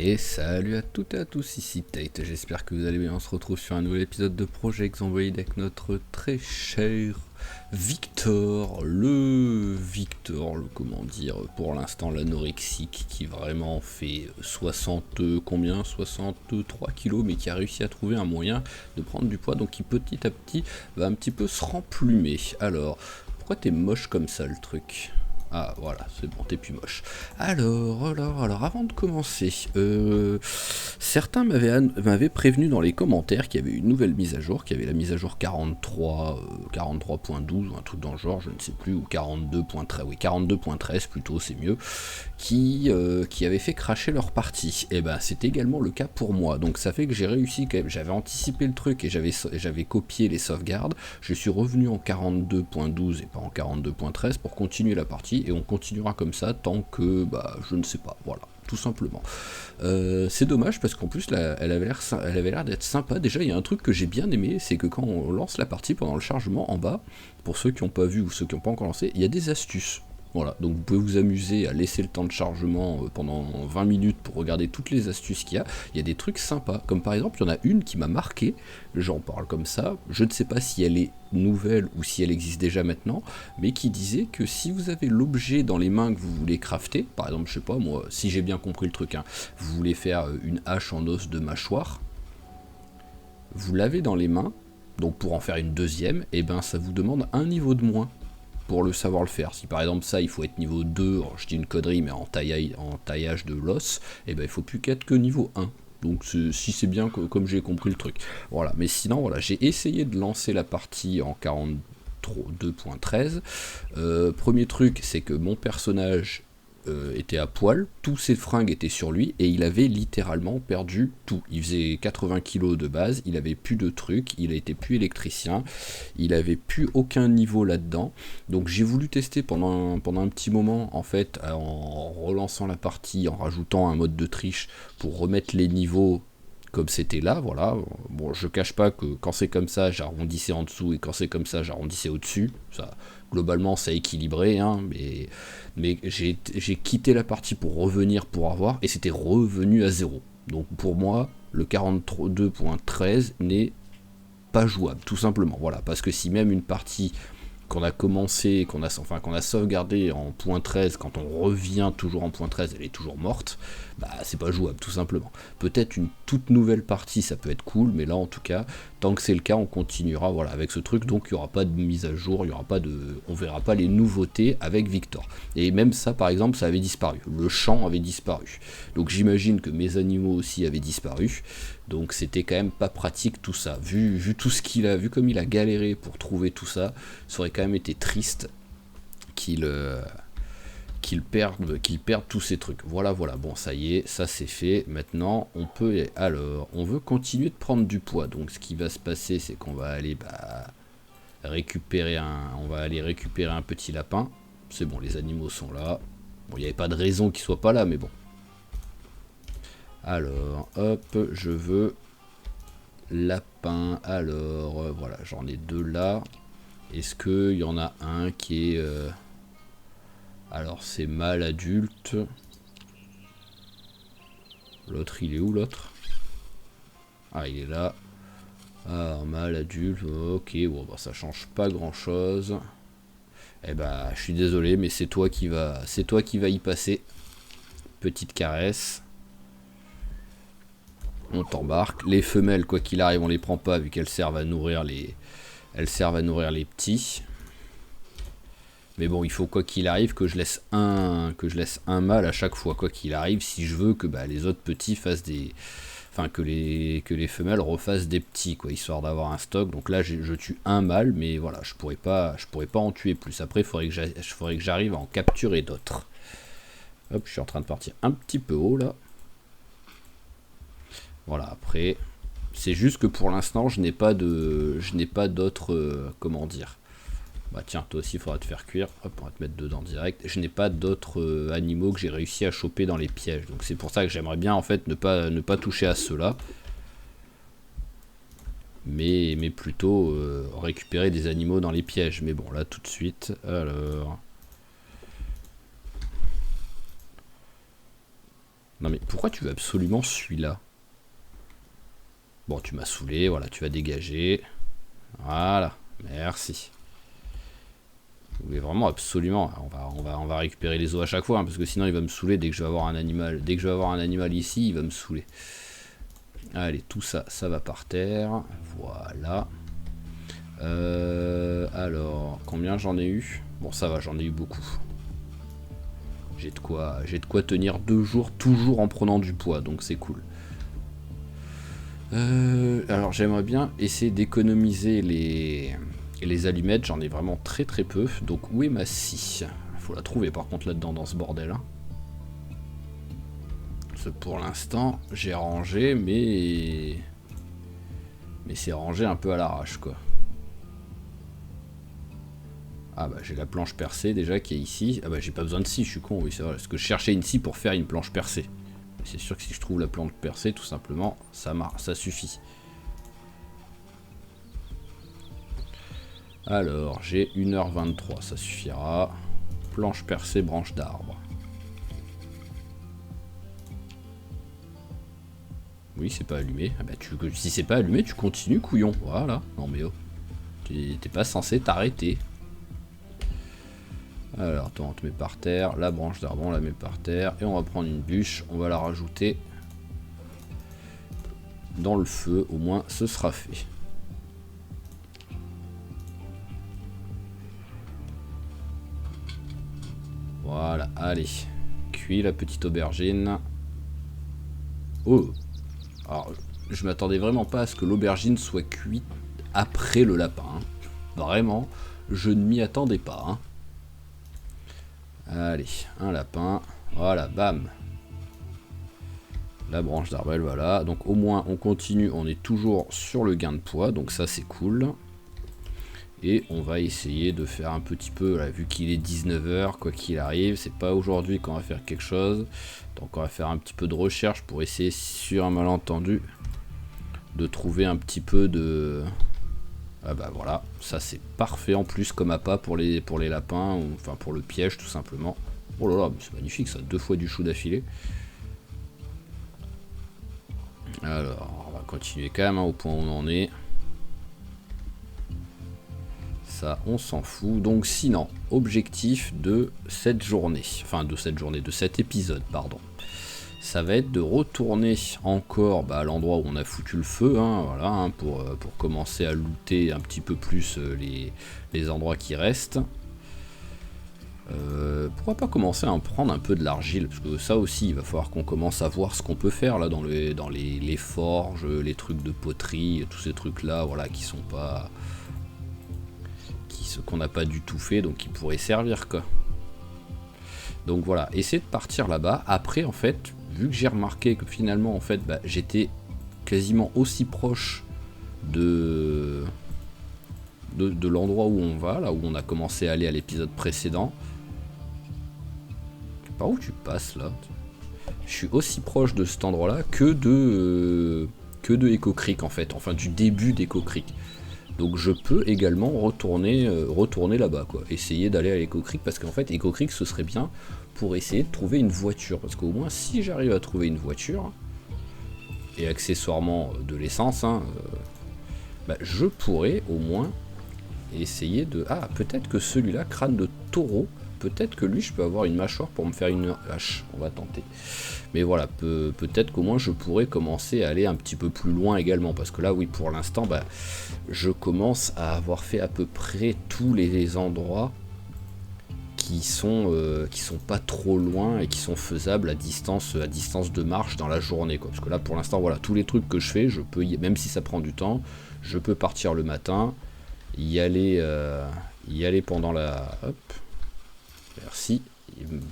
Et salut à toutes et à tous, ici Tate, j'espère que vous allez bien, on se retrouve sur un nouvel épisode de Project Zomboid avec notre très cher Victor, comment dire, pour l'instant l'anorexique qui vraiment fait 63 kilos mais qui a réussi à trouver un moyen de prendre du poids, donc qui petit à petit va un petit peu se remplumer. Alors, pourquoi t'es moche comme ça le truc ? Ah voilà, c'est bon, t'es plus moche. Alors, avant de commencer, certains m'avaient prévenu dans les commentaires qu'il y avait une nouvelle mise à jour, qu'il y avait la mise à jour 43, 43.12 ou un truc dans le genre, je ne sais plus, ou 42.13, oui 42.13 plutôt, c'est mieux, qui avait fait cracher leur partie. Et ben c'est également le cas pour moi, donc ça fait que j'ai réussi quand même, j'avais anticipé le truc et j'avais copié les sauvegardes, je suis revenu en 42.12 et pas en 42.13 pour continuer la partie, et on continuera comme ça tant que, je ne sais pas, voilà, tout simplement. C'est dommage parce qu'en plus elle avait l'air d'être sympa. Déjà il y a un truc que j'ai bien aimé, c'est que quand on lance la partie pendant le chargement, en bas, pour ceux qui n'ont pas vu ou ceux qui n'ont pas encore lancé, il y a des astuces. Voilà, donc vous pouvez vous amuser à laisser le temps de chargement pendant 20 minutes pour regarder toutes les astuces qu'il y a. Il y a des trucs sympas, comme par exemple, il y en a une qui m'a marqué, j'en parle comme ça, je ne sais pas si elle est nouvelle ou si elle existe déjà maintenant, mais qui disait que si vous avez l'objet dans les mains que vous voulez crafter, par exemple, je sais pas moi, si j'ai bien compris le truc, hein, vous voulez faire une hache en os de mâchoire, vous l'avez dans les mains, donc pour en faire une deuxième, et ben ça vous demande un niveau de moins pour le savoir le faire. Si par exemple ça il faut être niveau 2, je dis une connerie mais en taillage de l'os, et ben il faut plus qu'être que niveau 1. Donc si c'est bien comme j'ai compris le truc. Voilà, mais sinon voilà, j'ai essayé de lancer la partie en 42.13. Premier truc, c'est que mon personnage était à poil, tous ses fringues étaient sur lui et il avait littéralement perdu tout. Il faisait 80 kilos de base, il avait plus de trucs, il était plus électricien, il avait plus aucun niveau là-dedans. Donc j'ai voulu tester pendant un petit moment en fait, en relançant la partie, en rajoutant un mode de triche pour remettre les niveaux comme c'était là, voilà. Bon, je cache pas que quand c'est comme ça, j'arrondissais en dessous, et quand c'est comme ça, j'arrondissais au-dessus. Ça, globalement, ça équilibré, hein, mais j'ai quitté la partie pour revenir pour avoir, et c'était revenu à zéro. Donc pour moi, le 42.13 n'est pas jouable, tout simplement. Voilà, parce que si même une partie qu'on a commencé, qu'on a sauvegardé en point 13, quand on revient toujours en point 13, elle est toujours morte, c'est pas jouable tout simplement. Peut-être une toute nouvelle partie, ça peut être cool, mais là en tout cas, tant que c'est le cas, on continuera voilà, avec ce truc, donc il n'y aura pas de mise à jour, on verra pas les nouveautés avec Victor. Et même ça par exemple, ça avait disparu, le champ avait disparu. Donc j'imagine que mes animaux aussi avaient disparu. Donc c'était quand même pas pratique tout ça. Vu tout ce qu'il a, vu comme il a galéré pour trouver tout ça, ça aurait quand même été triste qu'il perde tous ces trucs. Voilà, bon ça y est, ça c'est fait. Maintenant on peut, alors, on veut continuer de prendre du poids. Donc ce qui va se passer, c'est qu'on va aller récupérer un petit lapin. C'est bon, les animaux sont là. Bon, il n'y avait pas de raison qu'ils soient pas là, mais bon. Alors, hop, je veux lapin. Alors, voilà, j'en ai deux là. Est-ce qu'il y en a un qui est... Alors, c'est mâle adulte. L'autre, il est où l'autre? Ah, il est là. Alors, mâle adulte, ok, bon, ça change pas grand-chose. Eh je suis désolé, mais c'est toi qui va y passer. Petite caresse. On t'embarque. Les femelles, quoi qu'il arrive, on les prend pas vu qu'elles servent à nourrir les petits. Mais bon, il faut quoi qu'il arrive que je laisse un mâle à chaque fois, quoi qu'il arrive, si je veux que les autres petits fassent des, que les femelles refassent des petits, quoi, histoire d'avoir un stock. Donc là, je tue un mâle, mais voilà, je pourrais pas en tuer plus. Après, il faudrait que j'arrive à en capturer d'autres. Hop, je suis en train de partir un petit peu haut là. Voilà, après, c'est juste que pour l'instant, je n'ai pas d'autres, comment dire. Tiens, toi aussi, il faudra te faire cuire. Hop, on va te mettre dedans direct. Je n'ai pas d'autres animaux que j'ai réussi à choper dans les pièges. Donc c'est pour ça que j'aimerais bien en fait ne pas toucher à ceux-là. Mais plutôt récupérer des animaux dans les pièges. Mais bon, là tout de suite, alors... Non mais pourquoi tu veux absolument celui-là? Bon, tu m'as saoulé, voilà, tu vas dégager. Voilà, merci. Vous voulez vraiment absolument. On va récupérer les os à chaque fois, hein, parce que sinon il va me saouler dès que je vais avoir un animal. Dès que je vais avoir un animal ici, il va me saouler. Allez, tout ça, ça va par terre. Voilà. Alors, combien j'en ai eu? Bon, ça va, j'en ai eu beaucoup. J'ai de quoi tenir 2 jours, toujours en prenant du poids, donc c'est cool. Alors, j'aimerais bien essayer d'économiser les allumettes. J'en ai vraiment très très peu. Donc, où est ma scie? Faut la trouver par contre là-dedans, dans ce bordel. Hein. Pour l'instant, j'ai rangé, mais c'est rangé un peu à l'arrache, quoi. Ah bah j'ai la planche percée déjà qui est ici. Ah bah j'ai pas besoin de scie, je suis con, oui c'est vrai. Parce que je cherchais une scie pour faire une planche percée. C'est sûr que si je trouve la planche percée, tout simplement, ça suffit. Alors, j'ai 1h23, ça suffira. Planche percée, branche d'arbre. Oui, c'est pas allumé. Ah bah si c'est pas allumé, tu continues, couillon. Voilà. Non mais oh. T'es pas censé t'arrêter. Alors, attends, on te met par terre. La branche d'arbre, on la met par terre. Et on va prendre une bûche. On va la rajouter dans le feu. Au moins, ce sera fait. Voilà, allez. Cuit la petite aubergine. Oh. Alors, je m'attendais vraiment pas à ce que l'aubergine soit cuite après le lapin. Hein. Vraiment, je ne m'y attendais pas. Hein. Allez, un lapin. Voilà, bam. La branche d'arbre, voilà. Donc au moins, on continue. On est toujours sur le gain de poids. Donc ça, c'est cool. Et on va essayer de faire un petit peu, là, vu qu'il est 19h, quoi qu'il arrive. C'est pas aujourd'hui qu'on va faire quelque chose. Donc on va faire un petit peu de recherche pour essayer, sur un malentendu, de trouver un petit peu de... Ah bah voilà, ça c'est parfait en plus comme appât pour les lapins, ou, enfin pour le piège tout simplement. Oh là là, c'est magnifique ça, 2 fois du chou d'affilée. Alors, on va continuer quand même hein, au point où on en est. Ça, on s'en fout. Donc sinon, objectif de cette journée, enfin de cet épisode, pardon. Ça va être de retourner encore à l'endroit où on a foutu le feu, hein, voilà, hein, pour commencer à looter un petit peu plus les endroits qui restent. Pourquoi pas commencer à en prendre un peu de l'argile, parce que ça aussi, il va falloir qu'on commence à voir ce qu'on peut faire là dans les forges, les trucs de poterie, tous ces trucs là, voilà, qui sont pas... qu'on n'a pas du tout fait, donc qui pourraient servir, quoi. Donc voilà, essayer de partir là-bas. Après, en fait, vu que j'ai remarqué que finalement, en fait, j'étais quasiment aussi proche de l'endroit où on va, là où on a commencé à aller à l'épisode précédent. Par où tu passes là? Je suis aussi proche de cet endroit-là que de Echo Creek en fait, enfin du début d'Echo Creek. Donc je peux également retourner là-bas, quoi. Essayer d'aller à Echo Creek, parce qu'en fait Echo Creek ce serait bien pour essayer de trouver une voiture. Parce qu'au moins si j'arrive à trouver une voiture, et accessoirement de l'essence, hein, je pourrais au moins essayer de... Ah, peut-être que celui-là, crâne de taureau, peut-être que lui je peux avoir une mâchoire pour me faire une hache. On va tenter. Mais voilà, peut-être qu'au moins je pourrais commencer à aller un petit peu plus loin également. Parce que là, oui, pour l'instant, je commence à avoir fait à peu près tous les endroits qui sont pas trop loin et qui sont faisables à distance de marche dans la journée, quoi. Parce que là, pour l'instant, voilà, tous les trucs que je fais, je peux même si ça prend du temps, je peux partir le matin, y aller pendant la... Hop, merci.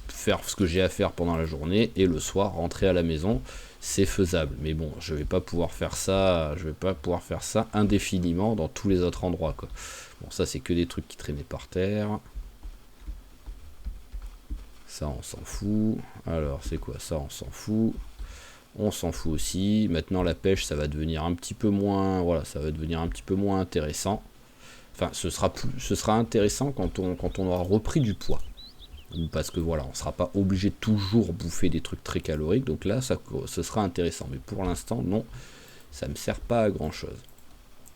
Faire ce que j'ai à faire pendant la journée et le soir rentrer à la maison, c'est faisable. Mais bon, je vais pas pouvoir faire ça indéfiniment dans tous les autres endroits, quoi. Bon, ça c'est que des trucs qui traînaient par terre. Ça on s'en fout. Alors c'est quoi ça? On s'en fout. On s'en fout aussi. Maintenant la pêche, ça va devenir un petit peu moins, voilà, ça va devenir un petit peu moins intéressant. Enfin, ce sera intéressant quand on aura repris du poids. ou parce que voilà, on sera pas obligé de toujours bouffer des trucs très caloriques, donc là ce sera intéressant, mais pour l'instant non, ça me sert pas à grand chose.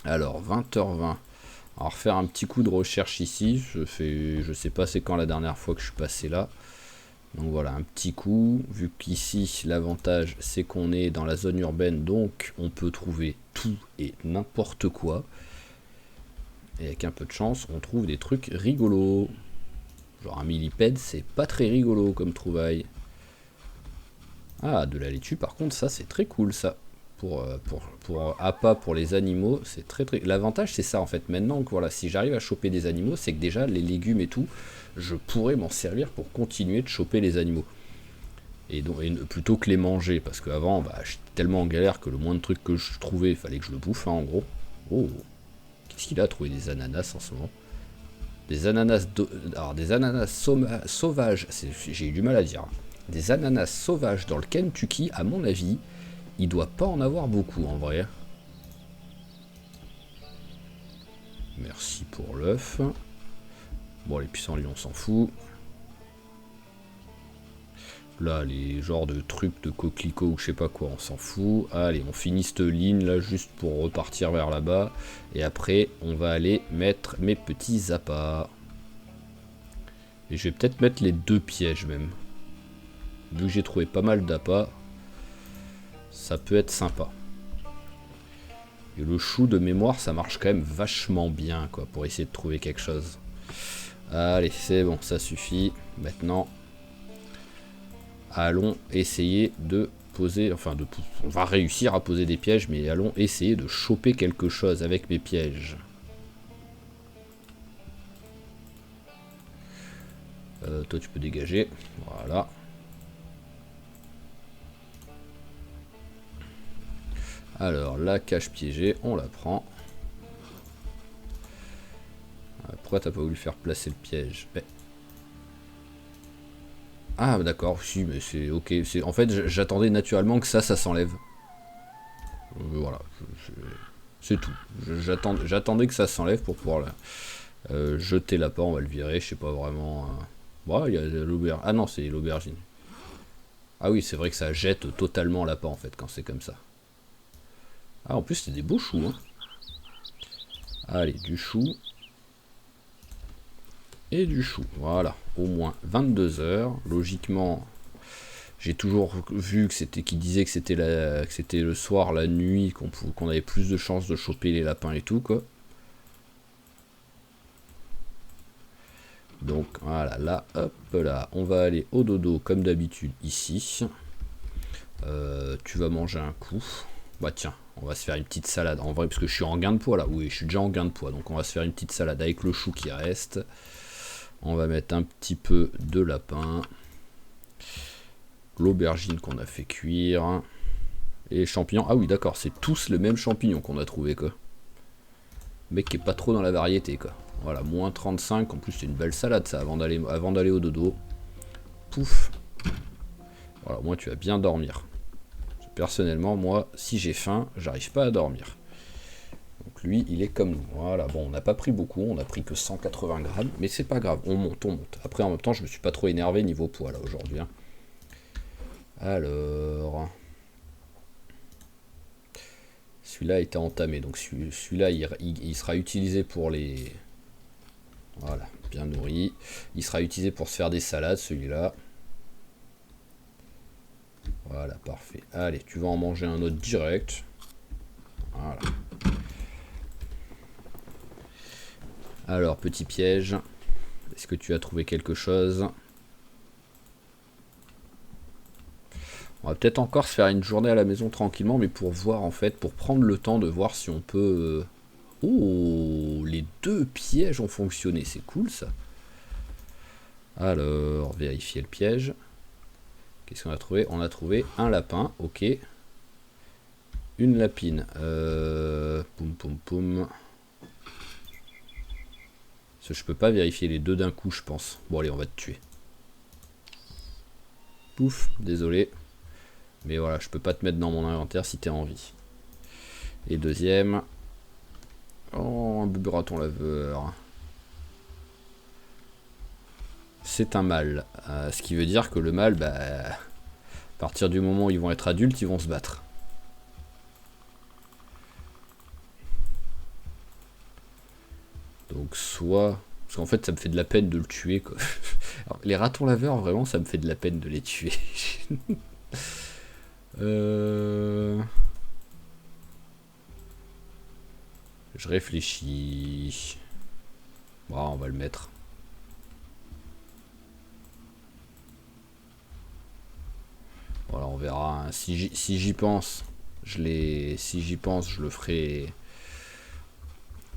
Alors 20h20, on va refaire un petit coup de recherche ici, je sais pas c'est quand la dernière fois que je suis passé là, donc voilà un petit coup, vu qu'ici l'avantage c'est qu'on est dans la zone urbaine, donc on peut trouver tout et n'importe quoi, et avec un peu de chance on trouve des trucs rigolos. Genre un millipède, c'est pas très rigolo comme trouvaille. Ah, de la laitue, par contre, ça c'est très cool ça. Pour appât pour les animaux, c'est très très. L'avantage c'est ça en fait. Maintenant que voilà, si j'arrive à choper des animaux, c'est que déjà les légumes et tout, je pourrais m'en servir pour continuer de choper les animaux. Et donc plutôt que les manger, parce qu'avant, bah, j'étais tellement en galère que le moins de trucs que je trouvais, il fallait que je le bouffe, hein, en gros. Oh, qu'est-ce qu'il a trouvé des ananas en ce moment? Des ananas, alors des ananas sauvages, j'ai eu du mal à dire. Des ananas sauvages dans le Kentucky, à mon avis, il doit pas en avoir beaucoup en vrai. Merci pour l'œuf. Bon, les pissenlits, on s'en fout. Là, les genres de trucs de coquelicots ou je sais pas quoi, on s'en fout. Allez, on finit cette ligne là juste pour repartir vers là-bas. Et après, on va aller mettre mes petits appâts. Et je vais peut-être mettre les 2 pièges même. Vu que j'ai trouvé pas mal d'appâts, ça peut être sympa. Et le chou de mémoire, ça marche quand même vachement bien quoi, pour essayer de trouver quelque chose. Allez, c'est bon, ça suffit. Maintenant, allons essayer de poser, on va réussir à poser des pièges, mais allons essayer de choper quelque chose avec mes pièges. Toi, tu peux dégager. Voilà. Alors, la cache piégée, on la prend. Pourquoi t'as pas voulu faire placer le piège? Ah, d'accord, si, mais c'est ok. En fait, j'attendais naturellement que ça s'enlève. Voilà, c'est tout. J'attendais que ça s'enlève pour pouvoir jeter l'appât, on va le virer, je sais pas vraiment. Ouais, il y a l'aubergine. Ah non, c'est l'aubergine. Ah oui, c'est vrai que ça jette totalement l'appât en fait quand c'est comme ça. Ah, en plus, c'est des beaux choux. Hein. Allez, du chou. Et du chou. Voilà, au moins 22 heures. Logiquement, j'ai toujours vu que c'était qui disait que c'était le soir, la nuit, qu'on avait plus de chances de choper les lapins et tout quoi. Donc voilà, là, hop là, on va aller au dodo comme d'habitude ici. Tu vas manger un coup. Bah tiens, on va se faire une petite salade. En vrai, parce que je suis en gain de poids là. Oui, je suis déjà en gain de poids. Donc on va se faire une petite salade avec le chou qui reste. On va mettre un petit peu de lapin. L'aubergine qu'on a fait cuire. Et les champignons. Ah oui, d'accord, c'est tous le même champignon qu'on a trouvé quoi. Le mec qui est pas trop dans la variété quoi. Voilà, moins 35. En plus, c'est une belle salade ça avant d'aller au dodo. Pouf. Voilà, moi tu vas bien dormir. Personnellement, moi, si j'ai faim, j'arrive pas à dormir. Donc lui, il est comme nous. Voilà, bon, on n'a pas pris beaucoup, on a pris que 180 grammes, mais c'est pas grave, on monte, on monte. Après, en même temps, je me suis pas trop énervé niveau poids, là, aujourd'hui. Hein. Alors... Celui-là était entamé, donc celui-là, il sera utilisé pour les... Voilà, bien nourri. Il sera utilisé pour se faire des salades, celui-là. Voilà, parfait. Allez, tu vas en manger un autre direct. Voilà. Alors, petit piège. Est-ce que tu as trouvé quelque chose? On va peut-être encore se faire une journée à la maison tranquillement, mais pour voir en fait, pour prendre le temps de voir si on peut... Oh, les 2 pièges ont fonctionné, c'est cool ça. Alors, vérifier le piège. Qu'est-ce qu'on a trouvé? On a trouvé un lapin, ok. Une lapine. Poum poum poum. Je peux pas vérifier les 2 d'un coup, je pense. Bon, allez, on va te tuer. Pouf, désolé. Mais voilà, je peux pas te mettre dans mon inventaire si t'es en vie. Et deuxième. Oh, un bébé raton laveur. c'est un mâle. Ce qui veut dire que le mâle, bah, à partir du moment où ils vont être adultes, ils vont se battre. Donc soit... Parce qu'en fait, ça me fait de la peine de le tuer, quoi. Alors, les ratons laveurs, vraiment, ça me fait de la peine de les tuer. Je réfléchis. Bon, on va le mettre. Voilà, on verra. Hein. Si j'y pense, si j'y pense, je le ferai.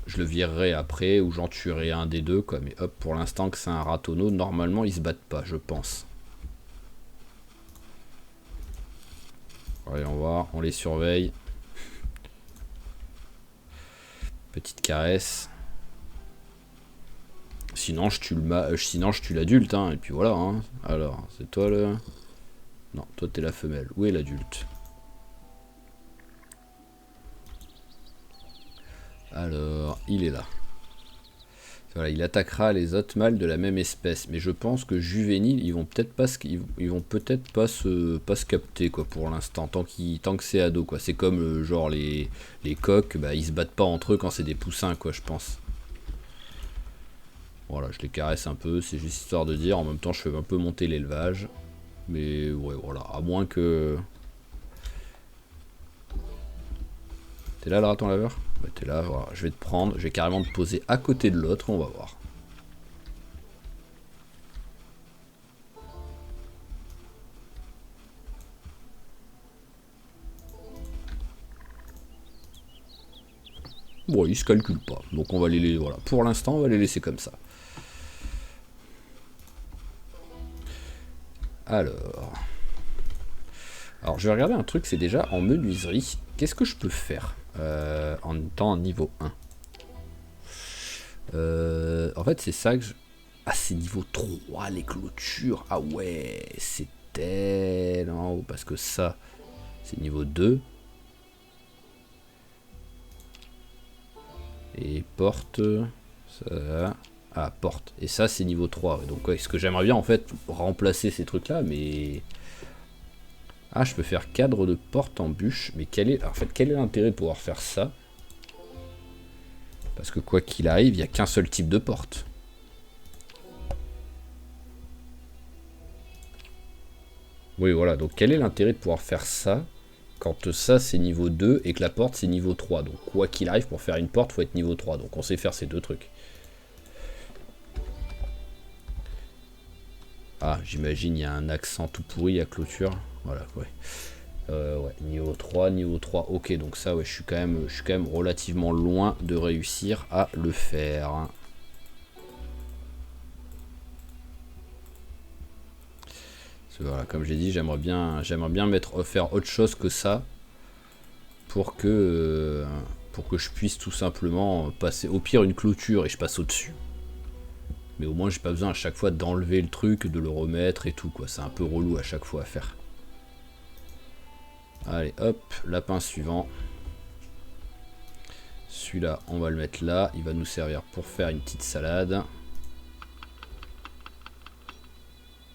Je le virerai après ou j'en tuerai un des deux, quoi. Mais hop, pour l'instant que c'est un ratonneau, normalement ils se battent pas, je pense. Voyons voir, on les surveille. Petite caresse. Sinon je tue l'adulte, hein, et puis voilà. Hein. Alors, c'est toi le... Non, toi t'es la femelle. Où est l'adulte? Alors, il est là. Voilà, il attaquera les autres mâles de la même espèce. Mais je pense que juvéniles, ils vont peut-être pas se capter quoi pour l'instant, tant que c'est ado quoi. C'est comme genre les coqs, bah ils se battent pas entre eux quand c'est des poussins quoi, je pense. Voilà, je les caresse un peu, c'est juste histoire de dire. En même temps, je fais un peu monter l'élevage. Mais ouais, voilà, à moins que... T'es là le raton laveur? Ouais, t'es là, voilà. Je vais te prendre, je vais carrément te poser à côté de l'autre, on va voir. Bon, ils se calculent pas, donc on va les... Voilà, pour l'instant, on va les laisser comme ça. Alors... Alors, je vais regarder un truc, c'est déjà en menuiserie. Qu'est-ce que je peux faire en étant niveau 1 En fait, c'est ça que je... Ah, c'est niveau 3, les clôtures. Ah ouais, c'est tellement haut. Parce que ça, c'est niveau 2. Et porte... Ça... Ah, porte. Et ça, c'est niveau 3. Donc, ouais, ce que j'aimerais bien, en fait, remplacer ces trucs-là, mais... Ah, je peux faire cadre de porte en bûche. Mais quel est l'intérêt de pouvoir faire ça? Parce que quoi qu'il arrive, il n'y a qu'un seul type de porte. Oui, voilà. Donc quel est l'intérêt de pouvoir faire ça quand ça c'est niveau 2 et que la porte c'est niveau 3? Donc quoi qu'il arrive, pour faire une porte, faut être niveau 3. Donc on sait faire ces deux trucs. Ah, j'imagine il y a un accent tout pourri à clôture. Voilà, ouais. Ouais, niveau 3, niveau 3. Ok, donc ça, ouais, je suis quand même relativement loin de réussir à le faire. Voilà, comme j'ai dit, j'aimerais bien faire autre chose que ça pour que je puisse tout simplement passer au pire une clôture et je passe au-dessus. Mais au moins j'ai pas besoin à chaque fois d'enlever le truc, de le remettre et tout quoi. C'est un peu relou à chaque fois à faire. Allez hop, lapin suivant. Celui-là on va le mettre là, il va nous servir pour faire une petite salade.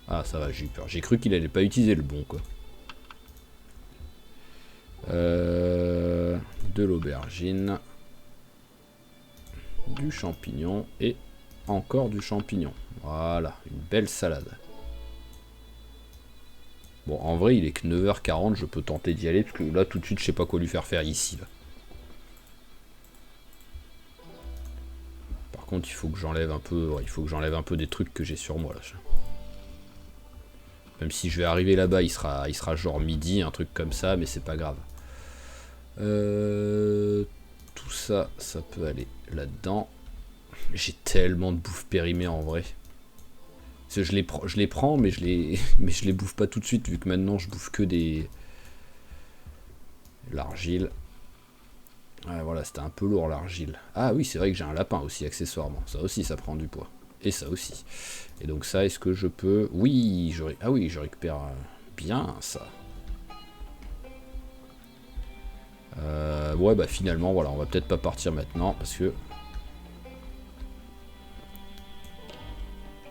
Ah ça va, j'ai eu peur. J'ai cru qu'il allait pas utiliser le bon quoi. De l'aubergine. Du champignon et encore du champignon. Voilà, une belle salade. Bon, en vrai, il est que 9h40, je peux tenter d'y aller, parce que là, tout de suite, je sais pas quoi lui faire ici. Là. Par contre, il faut que j'enlève un peu, ouais, des trucs que j'ai sur moi, là. Même si je vais arriver là-bas, il sera genre midi, un truc comme ça, mais c'est pas grave. Tout ça, ça peut aller là-dedans. J'ai tellement de bouffe périmée en vrai. Parce que je les prends, mais je les bouffe pas tout de suite, vu que maintenant je bouffe que des... L'argile. Ouais, voilà, c'était un peu lourd l'argile. Ah oui, c'est vrai que j'ai un lapin aussi, accessoirement. Ça aussi, ça prend du poids. Et ça aussi. Et donc ça, est-ce que je peux... Oui, ah oui, je récupère bien ça. Ouais, bah finalement, voilà, on va peut-être pas partir maintenant, parce que...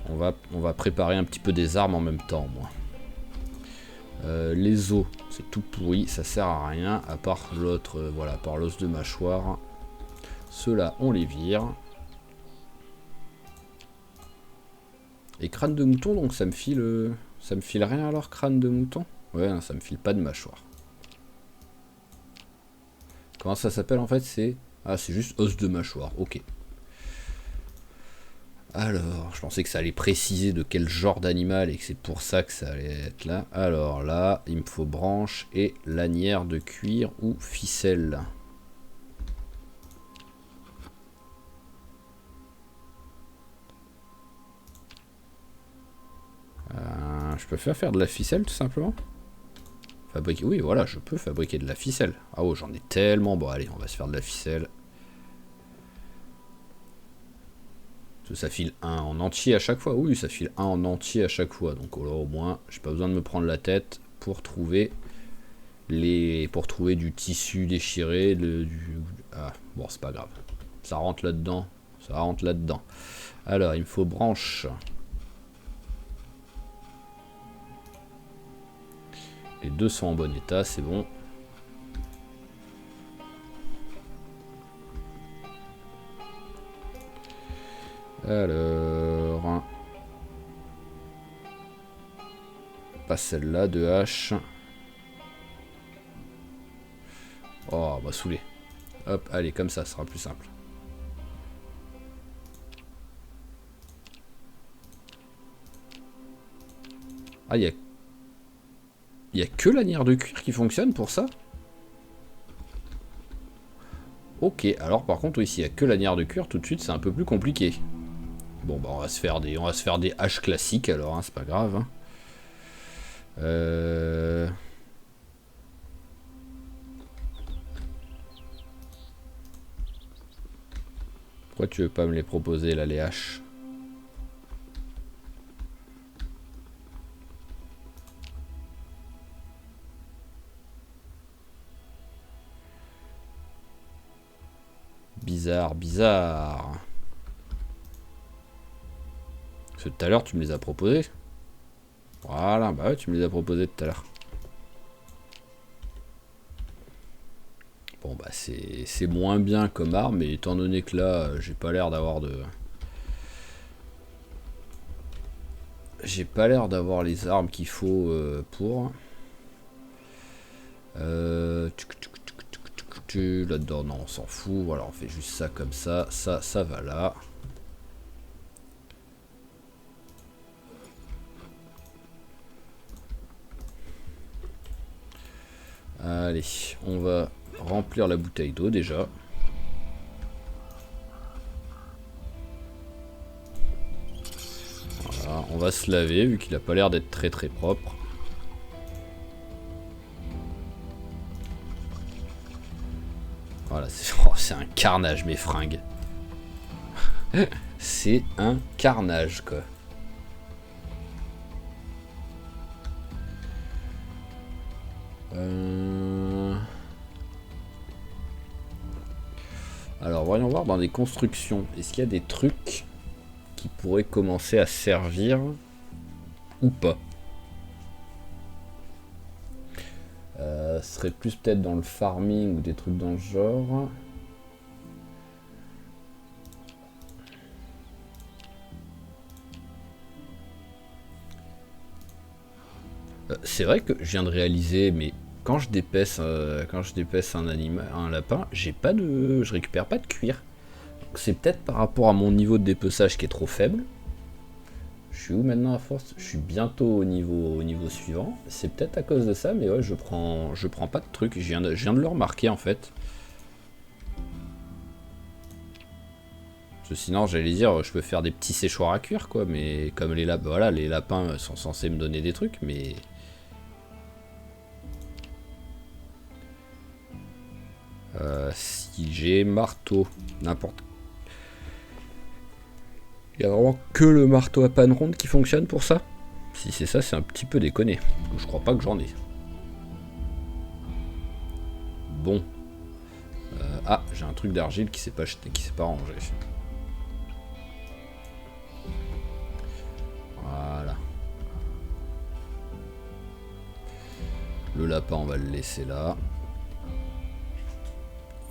On va préparer un petit peu des armes en même temps, moi. Les os, c'est tout pourri, ça sert à rien, à part l'autre, voilà, à part l'os de mâchoire. Ceux-là, on les vire. Et crâne de mouton, donc ça me file rien alors, crâne de mouton? Ouais, non, ça me file pas de mâchoire. Comment ça s'appelle en fait? C'est juste os de mâchoire, ok. Alors, je pensais que ça allait préciser de quel genre d'animal et que c'est pour ça que ça allait être là. Alors là, il me faut branche et lanière de cuir ou ficelle. Je peux faire de la ficelle tout simplement? Fabriquer, oui voilà, je peux fabriquer de la ficelle. Ah oh, j'en ai tellement. Bon allez, on va se faire de la ficelle. Ça file un en entier à chaque fois. Oui, ça file un en entier à chaque fois. Donc là, au moins, j'ai pas besoin de me prendre la tête pour trouver du tissu déchiré. Ah, bon, c'est pas grave. Ça rentre là-dedans. Ça rentre là-dedans. Alors, il me faut branche. Les deux sont en bon état, c'est bon. Alors, pas celle-là de hache. Oh, bah saouler. Hop, allez, comme ça sera plus simple. Ah, il y a que lanière de cuir qui fonctionne pour ça? Ok, alors par contre, oui, s'il y a que lanière de cuir, tout de suite, c'est un peu plus compliqué. Bon, bah on va se faire des haches classiques alors, hein, c'est pas grave. Hein. Pourquoi tu veux pas me les proposer là, les haches? Bizarre, bizarre. Parce que tout à l'heure, tu me les as proposés. Voilà, bah ouais, tu me les as proposés tout à l'heure. Bon, bah c'est moins bien comme arme, mais étant donné que là, j'ai pas l'air d'avoir de... J'ai pas l'air d'avoir les armes qu'il faut pour... Là-dedans, non, on s'en fout. Voilà, on fait juste ça comme ça. Ça va là. Allez, on va remplir la bouteille d'eau déjà. Voilà, on va se laver vu qu'il a pas l'air d'être très très propre. Voilà, c'est un carnage mes fringues. C'est un carnage quoi. Alors voyons voir dans des constructions. Est-ce qu'il y a des trucs qui pourraient commencer à servir ou pas? Ce serait plus peut-être dans le farming ou des trucs dans le genre. C'est vrai que je viens de réaliser, mais quand je dépaisse un animal, un lapin, je récupère pas de cuir. C'est peut-être par rapport à mon niveau de dépeçage qui est trop faible. Je suis où maintenant à force? Je suis bientôt au niveau suivant. C'est peut-être à cause de ça, mais ouais, je prends pas de trucs. Je viens de le remarquer en fait. Parce que sinon, j'allais dire, je peux faire des petits séchoirs à cuir, quoi. Mais comme les lapins sont censés me donner des trucs, mais... si j'ai marteau, n'importe. Il y a vraiment que le marteau à panne ronde qui fonctionne pour ça? Si c'est ça, c'est un petit peu déconné. Je crois pas que j'en ai. Bon. Ah, j'ai un truc d'argile qui s'est pas rangé. Le lapin, on va le laisser là.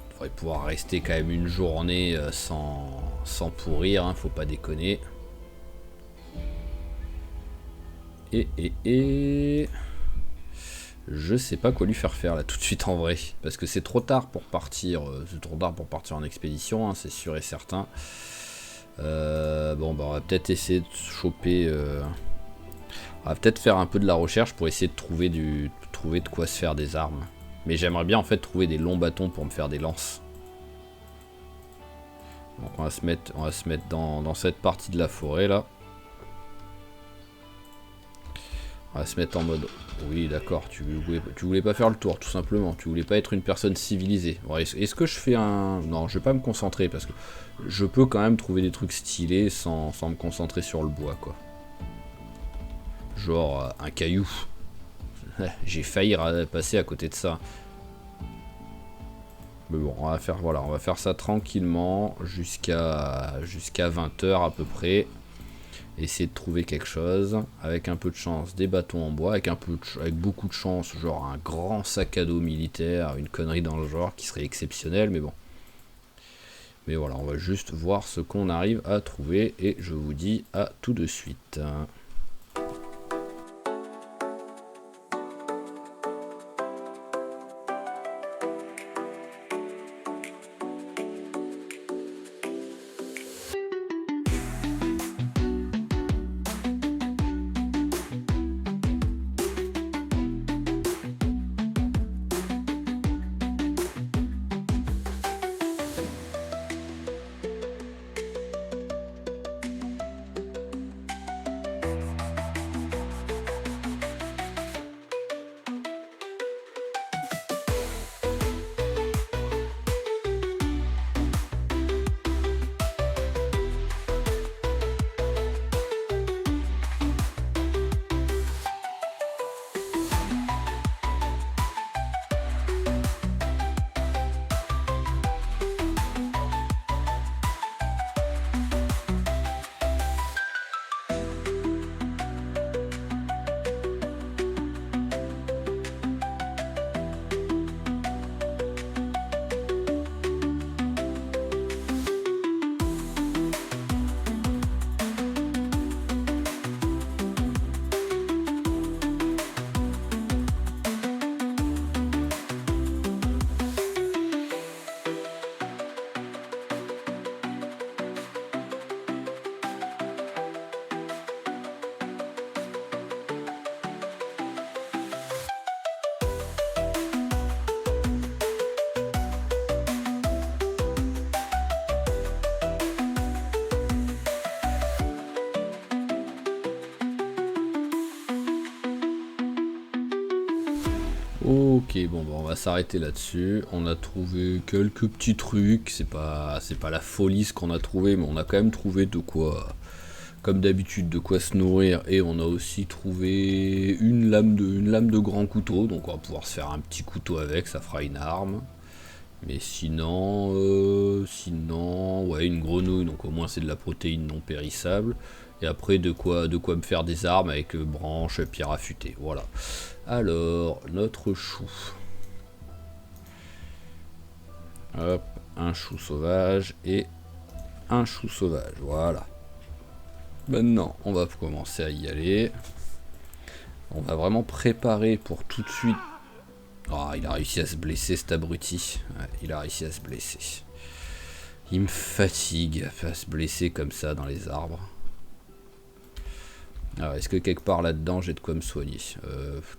Il devrait pouvoir rester quand même une journée sans pourrir, hein, faut pas déconner. Et je sais pas quoi lui faire là tout de suite en vrai, parce que c'est trop tard pour partir, en expédition, hein, c'est sûr et certain. Bon bah on va peut-être essayer de choper, on va peut-être faire un peu de la recherche pour essayer de trouver de quoi se faire des armes. Mais j'aimerais bien en fait trouver des longs bâtons pour me faire des lances. Donc on va se mettre dans cette partie de la forêt là. On va se mettre en mode... Oui d'accord, tu voulais pas faire le tour tout simplement. Tu voulais pas être une personne civilisée. Bon, est-ce que je fais un... Non, je vais pas me concentrer parce que je peux quand même trouver des trucs stylés sans me concentrer sur le bois quoi. Genre un caillou. J'ai failli passer à côté de ça. Mais bon, on va faire ça tranquillement jusqu'à 20 h à peu près. Essayer de trouver quelque chose avec un peu de chance, des bâtons en bois, avec beaucoup de chance, genre un grand sac à dos militaire, une connerie dans le genre qui serait exceptionnelle, mais bon. Mais voilà, on va juste voir ce qu'on arrive à trouver et je vous dis à tout de suite. Ok, bon bah on va s'arrêter là-dessus. On a trouvé quelques petits trucs, c'est pas la folie ce qu'on a trouvé, mais on a quand même trouvé de quoi, comme d'habitude, de quoi se nourrir. Et on a aussi trouvé une lame de grand couteau, donc on va pouvoir se faire un petit couteau avec, ça fera une arme. Mais sinon, ouais, une grenouille, donc au moins c'est de la protéine non périssable. Et après de quoi me faire des armes avec branches, pierres affûtées, voilà. Alors, notre chou. Hop, un chou sauvage et un chou sauvage, voilà. Maintenant, on va commencer à y aller. On va vraiment préparer pour tout de suite. Oh, il a réussi à se blesser cet abruti. Ouais, il a réussi à se blesser. Il me fatigue à se blesser comme ça dans les arbres. Alors, est-ce que quelque part là-dedans j'ai de quoi me soigner?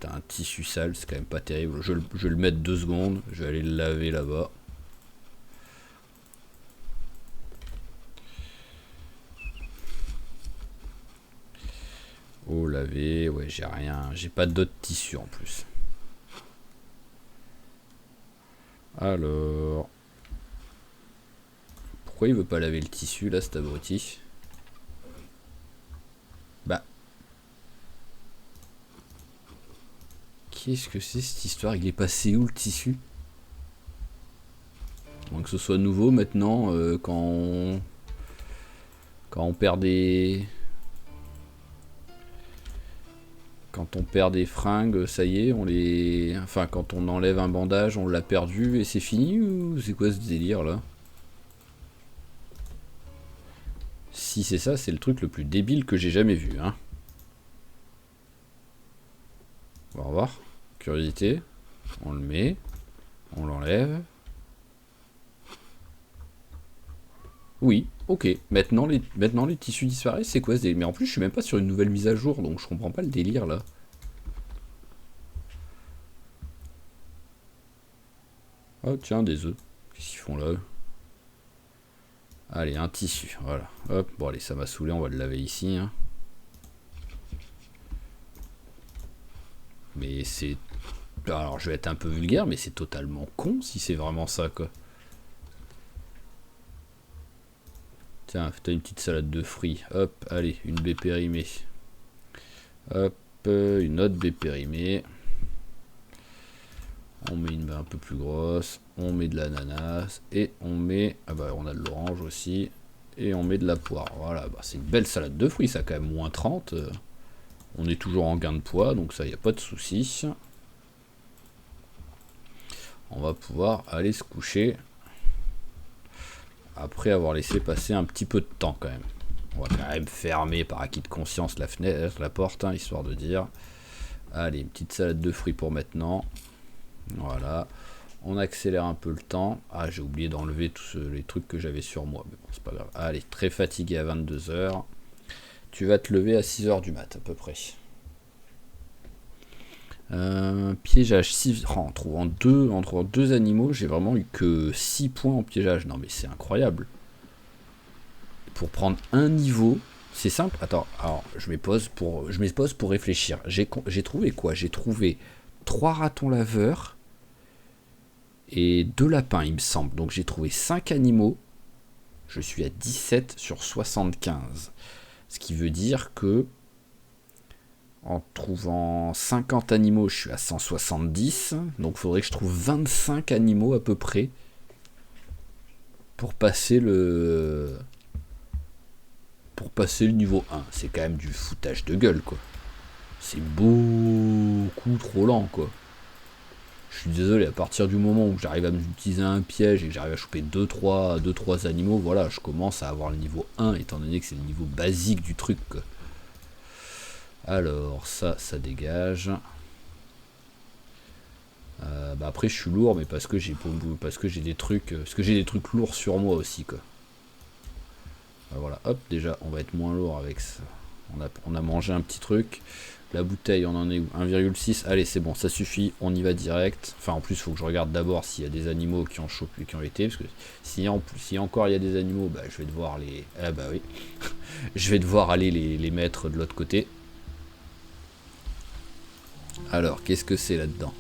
T'as un tissu sale, c'est quand même pas terrible. Je vais le mettre 2 secondes, je vais aller le laver là-bas. Oh, laver, ouais, j'ai rien, j'ai pas d'autres tissus en plus. Alors, pourquoi il veut pas laver le tissu là, cet abruti? Bah, qu'est-ce que c'est cette histoire? Il est passé où le tissu? Bon, que ce soit nouveau maintenant, quand on perd des... Quand on perd des fringues, ça y est, on les... Enfin, quand on enlève un bandage, on l'a perdu et c'est fini ou c'est quoi ce délire là? Si c'est ça, c'est le truc le plus débile que j'ai jamais vu, hein. On va voir. Curiosité. On le met. On l'enlève. Oui, ok. Maintenant les tissus disparaissent, c'est quoi ce délire? Mais en plus, je suis même pas sur une nouvelle mise à jour, donc je comprends pas le délire là. Oh tiens, des œufs. Qu'est-ce qu'ils font là? Allez, un tissu, voilà. Hop, bon allez, ça m'a saoulé, on va le laver ici. Hein. Mais c'est... Alors je vais être un peu vulgaire, mais c'est totalement con si c'est vraiment ça, quoi. Tiens, t'as une petite salade de fruits. Hop, allez, une baie périmée. Hop, une autre baie périmée. On met une baie un peu plus grosse. On met de l'ananas. Et on met... Ah bah, on a de l'orange aussi. Et on met de la poire. Voilà, bah, c'est une belle salade de fruits, ça quand même moins 30. On est toujours en gain de poids, donc ça, y a pas de souci. On va pouvoir aller se coucher. Après avoir laissé passer un petit peu de temps quand même. On va quand même fermer par acquis de conscience la fenêtre, la porte, hein, histoire de dire. Allez, une petite salade de fruits pour maintenant. Voilà. On accélère un peu le temps. Ah, j'ai oublié d'enlever tous les trucs que j'avais sur moi. Mais bon, c'est pas grave. Allez, très fatigué à 22 h. Tu vas te lever à 6 h du mat à peu près. Piégeage 6. Oh, en trouvant deux animaux, j'ai vraiment eu que 6 points en piégeage. Non mais c'est incroyable. Pour prendre un niveau, c'est simple. Attends, alors je me pose pour réfléchir. J'ai trouvé quoi? J'ai trouvé 3 ratons laveurs et 2 lapins, il me semble. Donc j'ai trouvé 5 animaux. Je suis à 17 sur 75. Ce qui veut dire que en trouvant 50 animaux, je suis à 170. Donc il faudrait que je trouve 25 animaux à peu près pour passer le niveau 1. C'est quand même du foutage de gueule, quoi. C'est beaucoup trop lent, quoi. Je suis désolé, à partir du moment où j'arrive à m'utiliser un piège et que j'arrive à choper 2-3 animaux, voilà, je commence à avoir le niveau 1, étant donné que c'est le niveau basique du truc, quoi. Alors, ça dégage. Bah après, je suis lourd, mais parce que j'ai des trucs lourds sur moi aussi, quoi. Voilà, hop, déjà, on va être moins lourd avec ça. On a mangé un petit truc. La bouteille, on en est où? 1,6. Allez, c'est bon, ça suffit, on y va direct. Enfin, en plus, il faut que je regarde d'abord s'il y a des animaux qui ont chopé, qui ont été. Parce que si encore il y a des animaux, bah, je vais devoir les... Ah bah oui. Je vais devoir aller les mettre de l'autre côté. Alors, qu'est-ce que c'est là-dedans?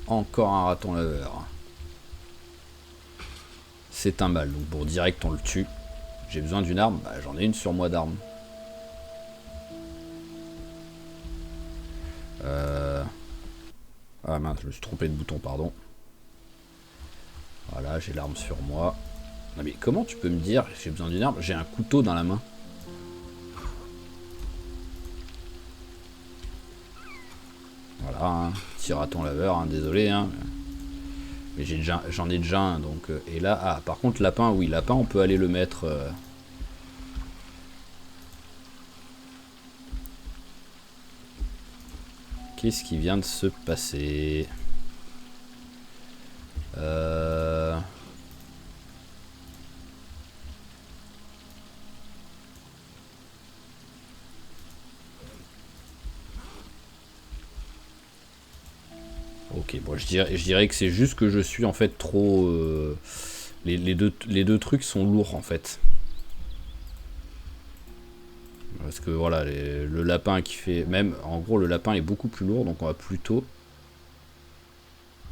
Encore un raton laveur. C'est un mâle, donc pour direct, on le tue. J'ai besoin d'une arme, bah, j'en ai une sur moi d'arme. Ah mince, je me suis trompé de bouton, pardon. Voilà, j'ai l'arme sur moi. Non mais comment tu peux me dire j'ai besoin d'une arme? J'ai un couteau dans la main. Voilà, hein, petit raton laveur, hein, désolé. Hein. Mais j'en ai déjà un, donc... et là, ah, par contre, lapin, oui, lapin, on peut aller le mettre... Qu'est-ce qui vient de se passer? Ok, bon, je dirais que c'est juste que je suis en fait trop... les deux trucs sont lourds en fait. Parce que voilà, le lapin qui fait... Même, en gros, le lapin est beaucoup plus lourd, donc on va plutôt...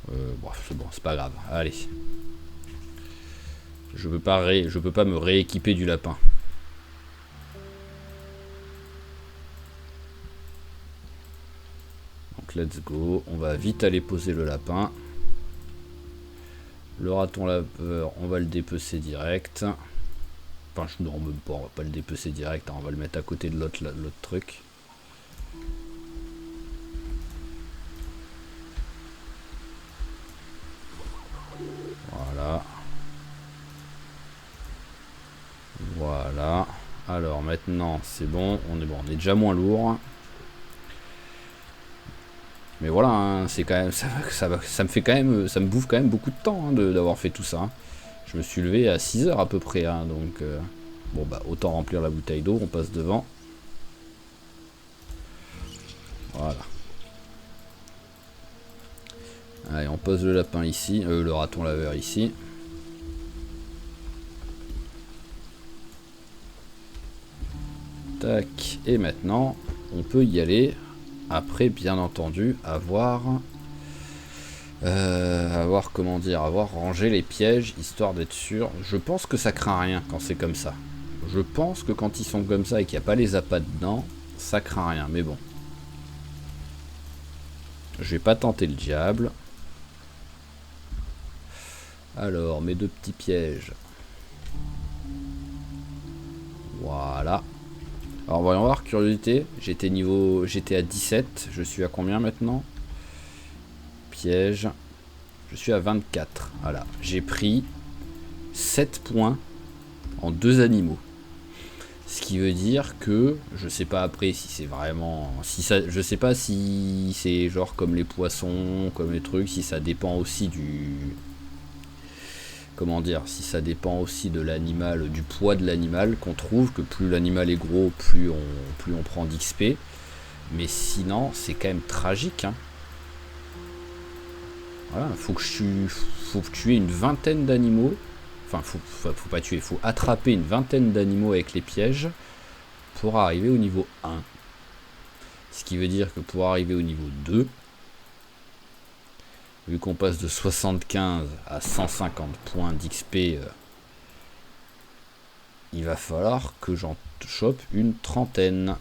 bon, c'est bon, c'est pas grave. Allez. Je peux pas me rééquiper du lapin. Donc, let's go. On va vite aller poser le lapin. Le raton laveur, on va le dépecer direct. Enfin, non, même pas, on va pas le dépecer direct, hein, on va le mettre à côté de l'autre truc. Voilà. Voilà. Alors maintenant, c'est bon. On est déjà moins lourd. Mais voilà, hein, c'est quand même, ça me fait quand même, ça me bouffe quand même beaucoup de temps hein, d'avoir fait tout ça. Hein. Je me suis levé à 6 heures à peu près, hein, donc bon bah autant remplir la bouteille d'eau, on passe devant. Voilà. Allez, on pose le lapin ici, le raton laveur ici. Tac, et maintenant, on peut y aller. Après, bien entendu, avoir comment dire, avoir rangé les pièges, histoire d'être sûr. Je pense que ça craint rien quand c'est comme ça. Je pense que quand ils sont comme ça et qu'il n'y a pas les appâts dedans, ça craint rien, mais bon. Je vais pas tenter le diable. Alors, mes 2 petits pièges. Voilà. Alors, voyons voir, curiosité. J'étais à 17. Je suis à combien maintenant? Piège. Je suis à 24. Voilà. J'ai pris 7 points en 2 animaux. Ce qui veut dire que, je sais pas après si c'est vraiment... je sais pas si c'est genre comme les poissons, comme les trucs, si ça dépend aussi du... Comment dire, si ça dépend aussi de l'animal, du poids de l'animal qu'on trouve, que plus l'animal est gros, plus on prend d'XP. Mais sinon, c'est quand même tragique. Hein. Voilà, faut que tu aies une vingtaine d'animaux. Enfin, faut pas tuer, faut attraper une vingtaine d'animaux avec les pièges pour arriver au niveau 1. Ce qui veut dire que pour arriver au niveau 2, vu qu'on passe de 75 à 150 points d'XP, il va falloir que j'en chope une trentaine.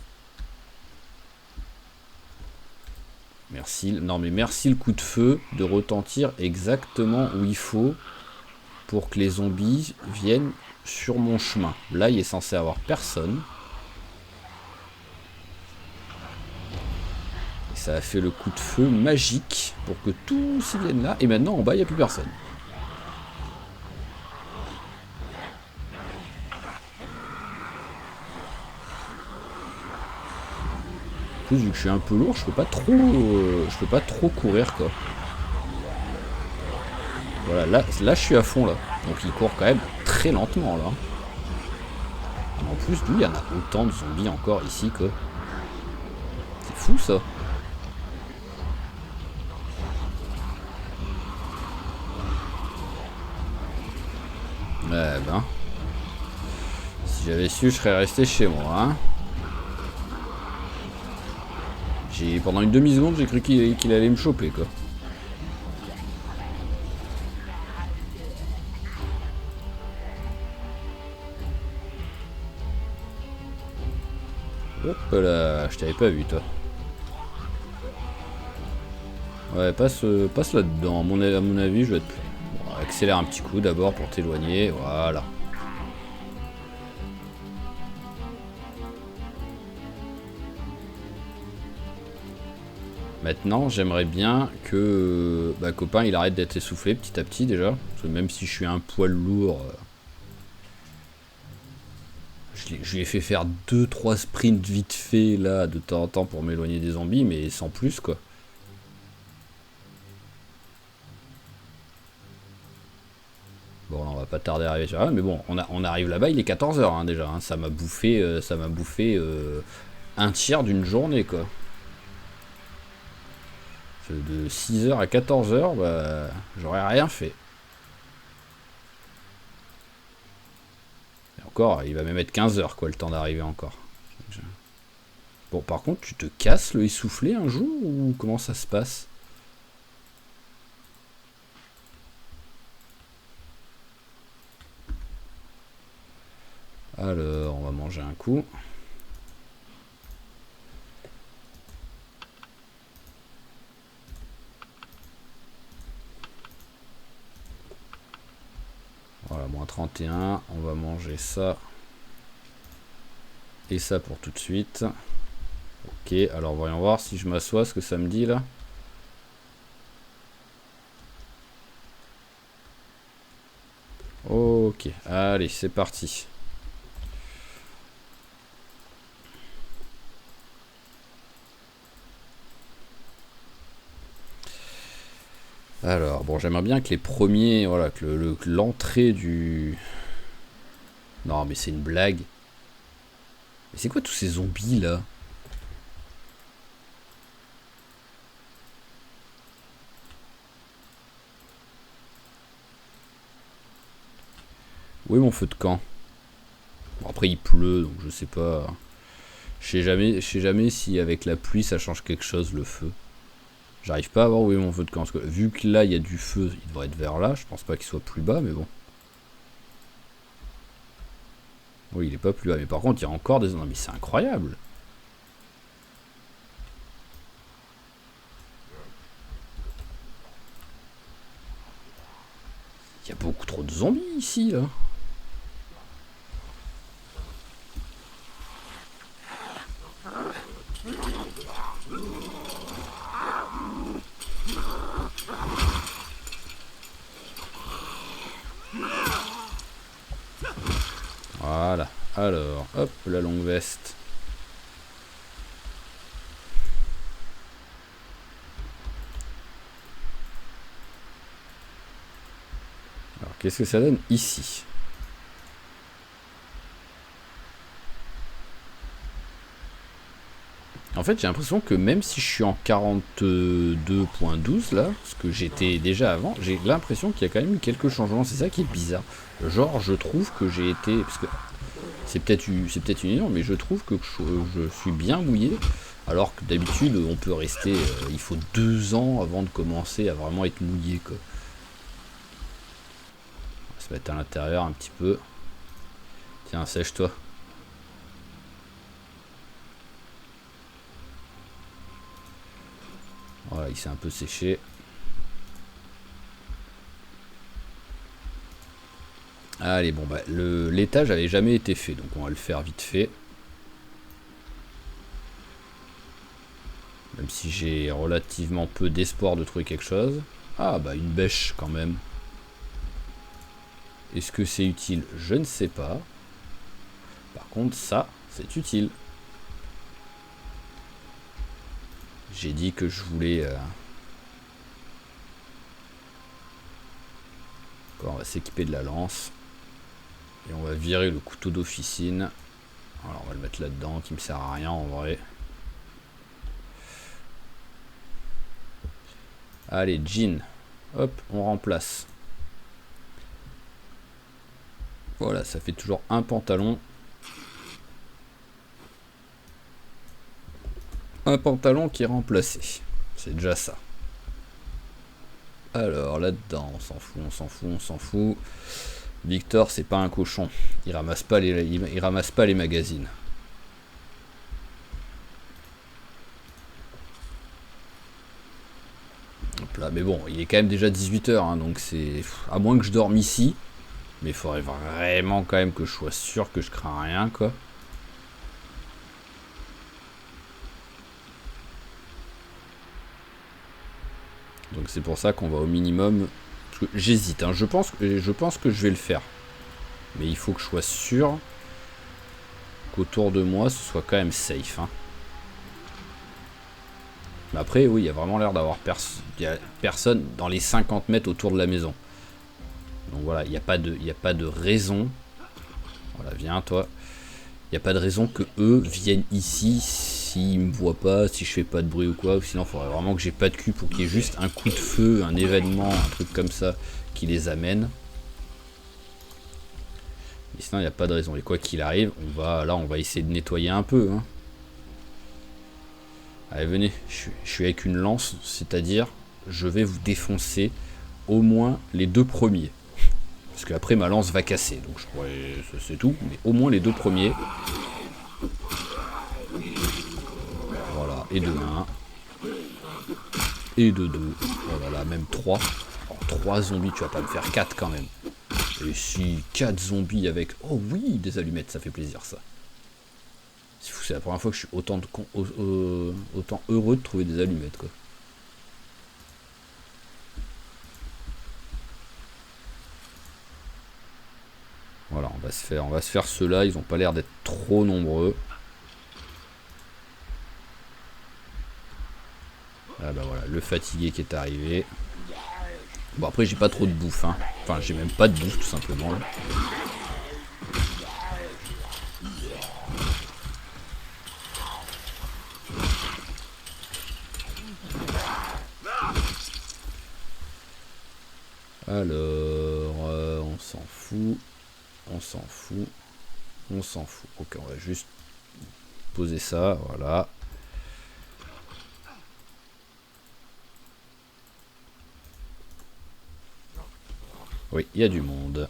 Merci. Non mais merci le coup de feu de retentir exactement où il faut pour que les zombies viennent sur mon chemin. Là, il est censé avoir personne. Et ça a fait le coup de feu magique pour que tous y viennent là. Et maintenant, en bas, il n'y a plus personne. En plus, vu que je suis un peu lourd, je peux pas trop courir quoi. Voilà, là je suis à fond là. Donc il court quand même très lentement là. En plus, d'où il y en a autant de zombies encore ici quoi. C'est fou ça. Eh ben. Si j'avais su, je serais resté chez moi. Hein. Pendant une demi-seconde, j'ai cru qu'il allait me choper quoi. Hop là, je t'avais pas vu toi. Ouais, passe là-dedans. À mon avis, je vais être... Bon, accélère un petit coup d'abord pour t'éloigner. Voilà. Maintenant, j'aimerais bien que copain il arrête d'être essoufflé petit à petit déjà. Parce que même si je suis un poil lourd, je lui ai fait faire 2-3 sprints vite fait là de temps en temps pour m'éloigner des zombies, mais sans plus quoi. Bon, là, on va pas tarder à arriver sur là, mais bon, on arrive là-bas, il est 14 h hein, déjà. Hein. Ça m'a bouffé, un tiers d'une journée quoi. De 6 h à 14 h, bah, j'aurais rien fait. Et encore, il va même être 15 h quoi, le temps d'arriver encore. Bon, par contre, tu te casses le essoufflé un jour ou comment ça se passe? Alors, on va manger un coup. Voilà, moins 31. On va manger ça. Et ça pour tout de suite. Ok, alors voyons voir si je m'assois, ce que ça me dit là. Ok, allez, c'est parti. Alors, bon, j'aimerais bien que les premiers, voilà, que l'entrée du... Non, mais c'est une blague. Mais c'est quoi tous ces zombies, là? Où est mon feu de camp? Bon, après, il pleut, donc je sais pas. Je sais jamais si avec la pluie, ça change quelque chose, le feu. J'arrive pas à voir où est mon feu de camp. Parce que vu que là, il y a du feu, il devrait être vers là. Je pense pas qu'il soit plus bas, mais bon. Oui, il est pas plus bas. Mais par contre, il y a encore des... Non, mais c'est incroyable. Il y a beaucoup trop de zombies ici, là. Voilà. Alors, hop, la longue veste. Alors, qu'est-ce que ça donne ici? En fait, j'ai l'impression que même si je suis en 42.12 là, ce que j'étais déjà avant, j'ai l'impression qu'il y a quand même eu quelques changements. C'est ça qui est bizarre. Genre, je trouve que j'ai été... Parce que c'est peut-être une erreur, mais je trouve que je suis bien mouillé. Alors que d'habitude, on peut rester... il faut 2 ans avant de commencer à vraiment être mouillé, quoi. On va se mettre à l'intérieur un petit peu. Tiens, sèche-toi. Voilà, il s'est un peu séché. Allez, bon, bah, l'étage avait jamais été fait, donc on va le faire vite fait. Même si j'ai relativement peu d'espoir de trouver quelque chose. Ah, bah, une bêche quand même. Est-ce que c'est utile? Je ne sais pas. Par contre, ça, c'est utile. J'ai dit que je voulais... On va s'équiper de la lance. Et on va virer le couteau d'officine. Alors on va le mettre là-dedans, qui me sert à rien en vrai. Allez, jean. Hop, on remplace. Voilà, ça fait toujours un pantalon. Un pantalon qui est remplacé. C'est déjà ça. Alors là-dedans, on s'en fout, on s'en fout, on s'en fout. Victor, c'est pas un cochon. Il ramasse pas les magazines. Hop là, mais bon, il est quand même déjà 18h, hein, donc c'est... À moins que je dorme ici. Mais il faudrait vraiment quand même que je sois sûr que je crains rien, quoi. Donc c'est pour ça qu'on va au minimum... J'hésite, hein. Je pense que je vais le faire. Mais il faut que je sois sûr qu'autour de moi, ce soit quand même safe, hein. Mais après, oui, il y a vraiment l'air d'avoir personne dans les 50 mètres autour de la maison. Donc voilà, il n'y a pas de raison. Voilà, viens toi. Il n'y a pas de raison que eux viennent ici s'ils me voient pas, si je fais pas de bruit ou quoi. Sinon, il faudrait vraiment que j'ai pas de cul pour qu'il y ait juste un coup de feu, un événement, un truc comme ça qui les amène. Mais sinon, il n'y a pas de raison. Et quoi qu'il arrive, on va essayer de nettoyer un peu, hein. Allez, venez, je suis avec une lance, c'est-à-dire je vais vous défoncer au moins les 2 premiers. Parce qu'après ma lance va casser, donc je crois que c'est tout, mais au moins les 2 premiers. Voilà, et de 1. Et de 2. Voilà, même 3. Alors, 3 zombies, tu vas pas me faire 4 quand même. Et si 4 zombies avec... Oh oui, des allumettes, ça fait plaisir ça. C'est la première fois que je suis autant heureux de trouver des allumettes, quoi. on va se faire ceux-là, ils ont pas l'air d'être trop nombreux. Ah bah voilà, le fatigué qui est arrivé. Bon après j'ai pas trop de bouffe, hein. Enfin j'ai même pas de bouffe tout simplement là. Alors, on s'en fout, on s'en fout, on s'en fout. Ok, on va juste poser ça, voilà. Oui, il y a du monde.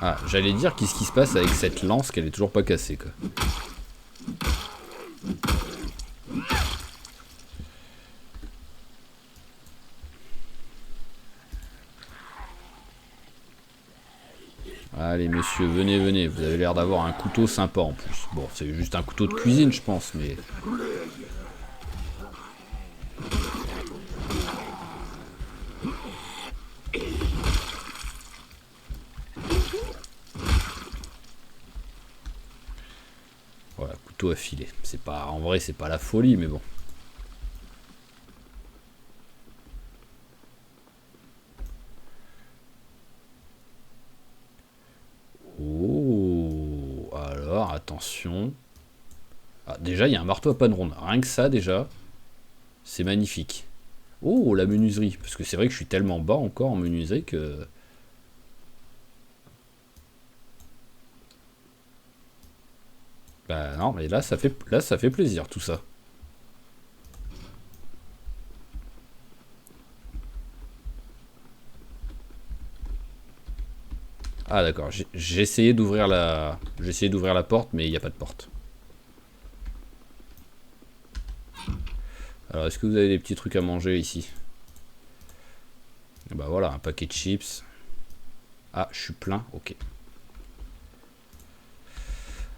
Ah, j'allais dire qu'est-ce qui se passe avec cette lance qu'elle est toujours pas cassée, quoi. Allez monsieur, venez, venez, vous avez l'air d'avoir un couteau sympa en plus. Bon, c'est juste un couteau de cuisine je pense, mais... Voilà, couteau affilé. C'est pas... En vrai, c'est pas la folie, mais bon. Oh, alors, attention. Ah, déjà, il y a un marteau à panne ronde. Rien que ça, déjà, c'est magnifique. Oh, la menuiserie. Parce que c'est vrai que je suis tellement bas encore en menuiserie que... Bah non, mais là, ça fait plaisir, tout ça. Ah d'accord, j'ai essayé d'ouvrir la... porte, mais il n'y a pas de porte. Alors, est-ce que vous avez des petits trucs à manger ici? Bah voilà, un paquet de chips. Ah, je suis plein, ok.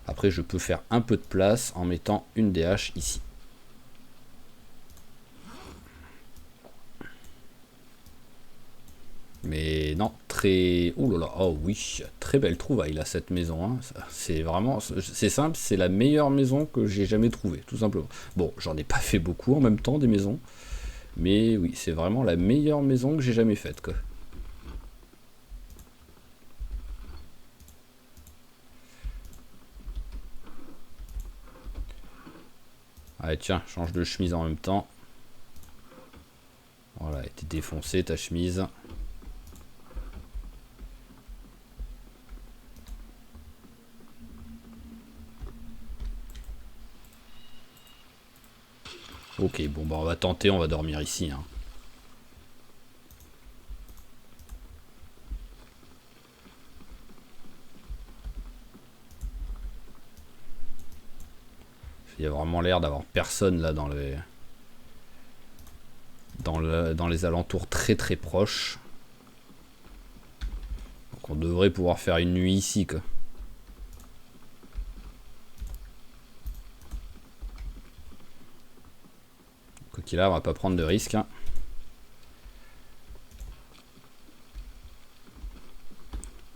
Après, je peux faire un peu de place en mettant une des haches ici. Mais non, très... Oh là là, oh oui, très belle trouvaille là, cette maison. Hein. C'est vraiment... C'est simple, c'est la meilleure maison que j'ai jamais trouvée, tout simplement. Bon, j'en ai pas fait beaucoup en même temps, des maisons. Mais oui, c'est vraiment la meilleure maison que j'ai jamais faite, quoi. Allez, tiens, change de chemise en même temps. Voilà, elle était défoncée ta chemise. Ok, bon bah on va tenter, on va dormir ici. Hein. Il y a vraiment l'air d'avoir personne là dans les... Dans les alentours très très proches. Donc on devrait pouvoir faire une nuit ici, quoi. Quoi qu'il a, on va pas prendre de risques. Hein.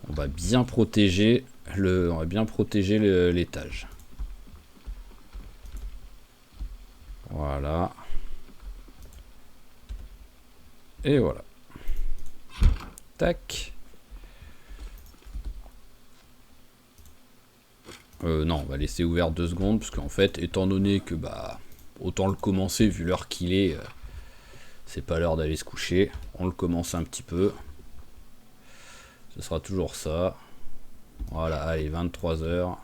On va bien protéger l'étage. Voilà. Et voilà. Tac. Non, on va laisser ouvert 2 secondes, parce qu'en fait, étant donné que bah autant le commencer vu l'heure qu'il est, c'est pas l'heure d'aller se coucher. On le commence un petit peu. Ce sera toujours ça. Voilà, allez, 23 heures.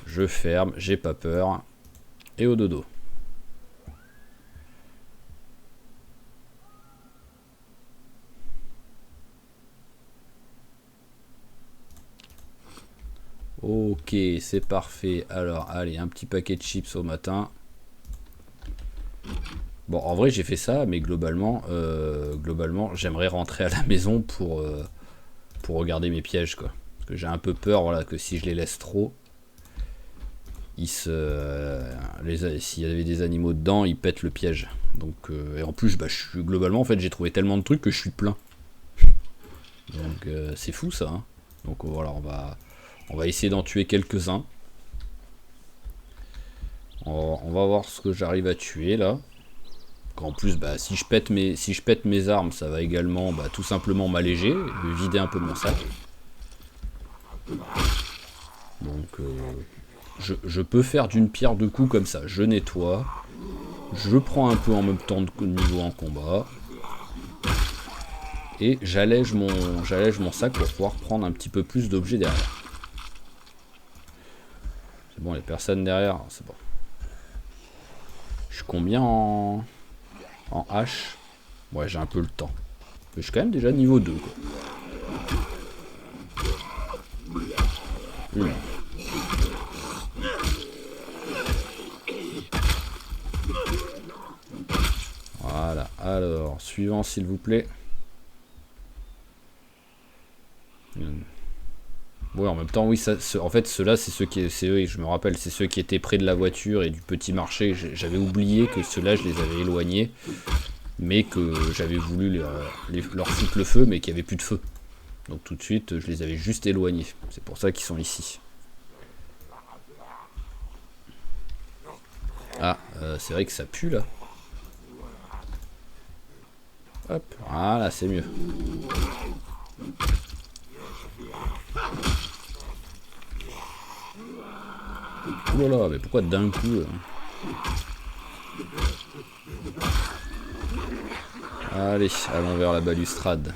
Je ferme, j'ai pas peur. Et au dodo. Ok, c'est parfait. Alors, allez, un petit paquet de chips au matin. Bon, en vrai, j'ai fait ça, mais globalement, j'aimerais rentrer à la maison pour regarder mes pièges, quoi. Parce que j'ai un peu peur, voilà, que si je les laisse trop... s'il y avait des animaux dedans, ils pètent le piège. Donc, et en plus, globalement, en fait, j'ai trouvé tellement de trucs que je suis plein. Donc, c'est fou ça. Hein. Donc voilà, on va essayer d'en tuer quelques-uns. On va voir ce que j'arrive à tuer là. En plus, si je pète mes armes, ça va également tout simplement m'alléger, vider un peu mon sac. Donc, je peux faire d'une pierre deux coups comme ça. Je nettoie, je prends un peu en même temps de niveau en combat, et j'allège mon sac pour pouvoir prendre un petit peu plus d'objets derrière. C'est bon, les personnes derrière, c'est bon. Je suis combien en hache? Ouais, j'ai un peu le temps. Mais je suis quand même déjà niveau 2, quoi. Une. Voilà, alors, suivant s'il vous plaît. Ouais, en même temps, oui, en fait, ceux-là, c'est eux, je me rappelle, c'est ceux qui étaient près de la voiture et du petit marché. J'avais oublié que ceux-là, je les avais éloignés, mais que j'avais voulu leur foutre le feu, mais qu'il n'y avait plus de feu. Donc tout de suite, je les avais juste éloignés. C'est pour ça qu'ils sont ici. Ah, c'est vrai que ça pue, là. Hop, voilà, c'est mieux. Oh là là, mais pourquoi d'un coup Allez, allons vers la balustrade.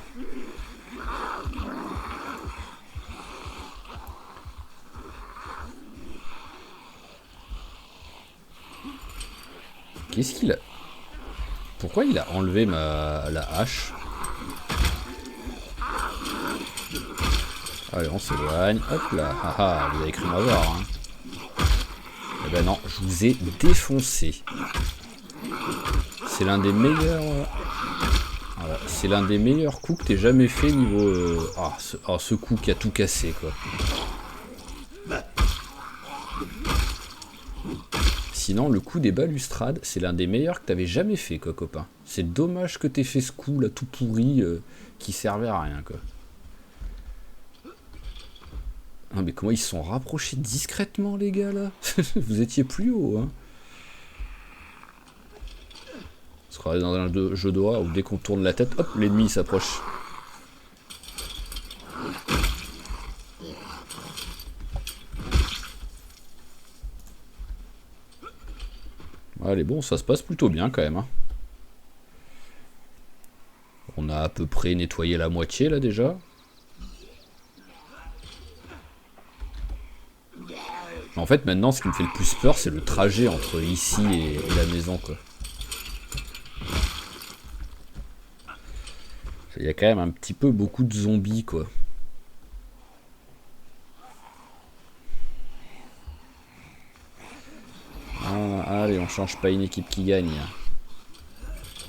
Qu'est-ce qu'il a... Pourquoi il a enlevé la hache? Allez, on s'éloigne. Hop là. Haha, vous avez cru m'avoir. Hein. Eh ben non, je vous ai défoncé. C'est l'un des meilleurs... Voilà, c'est l'un des meilleurs coups que t'aies jamais fait niveau... ce coup qui a tout cassé, quoi. Sinon, le coup des balustrades, c'est l'un des meilleurs que t'avais jamais fait, quoi, copain. C'est dommage que t'aies fait ce coup, là, tout pourri, qui servait à rien, quoi. Ah, mais comment ils se sont rapprochés discrètement, les gars, là? Vous étiez plus haut, hein. On se croirait dans un jeu d'horreur où dès qu'on tourne la tête, hop, l'ennemi s'approche. Allez, bon, ça se passe plutôt bien, quand même, hein. On a à peu près nettoyé la moitié, là, déjà. En fait, maintenant, ce qui me fait le plus peur, c'est le trajet entre ici et la maison, quoi. Il y a quand même un petit peu beaucoup de zombies, quoi. Ah, allez, on change pas une équipe qui gagne.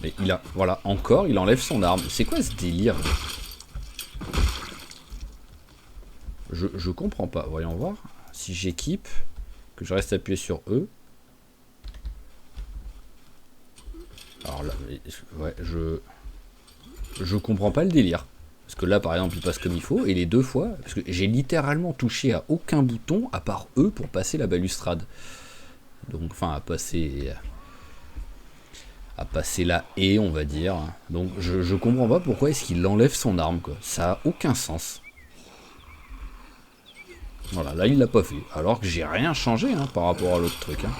Mais voilà, encore, il enlève son arme. C'est quoi ce délire? Je comprends pas. Voyons voir. Si j'équipe, que je reste appuyé sur E. Alors là, ouais, je comprends pas le délire. Parce que là, par exemple, il passe comme il faut. Et les deux fois, parce que j'ai littéralement touché à aucun bouton à part E pour passer la balustrade. Donc, enfin, à passer la haie, on va dire. Donc, je comprends pas pourquoi est-ce qu'il enlève son arme, quoi. Ça a aucun sens. Voilà, là, il l'a pas fait. Alors que j'ai rien changé, hein, par rapport à l'autre truc, hein.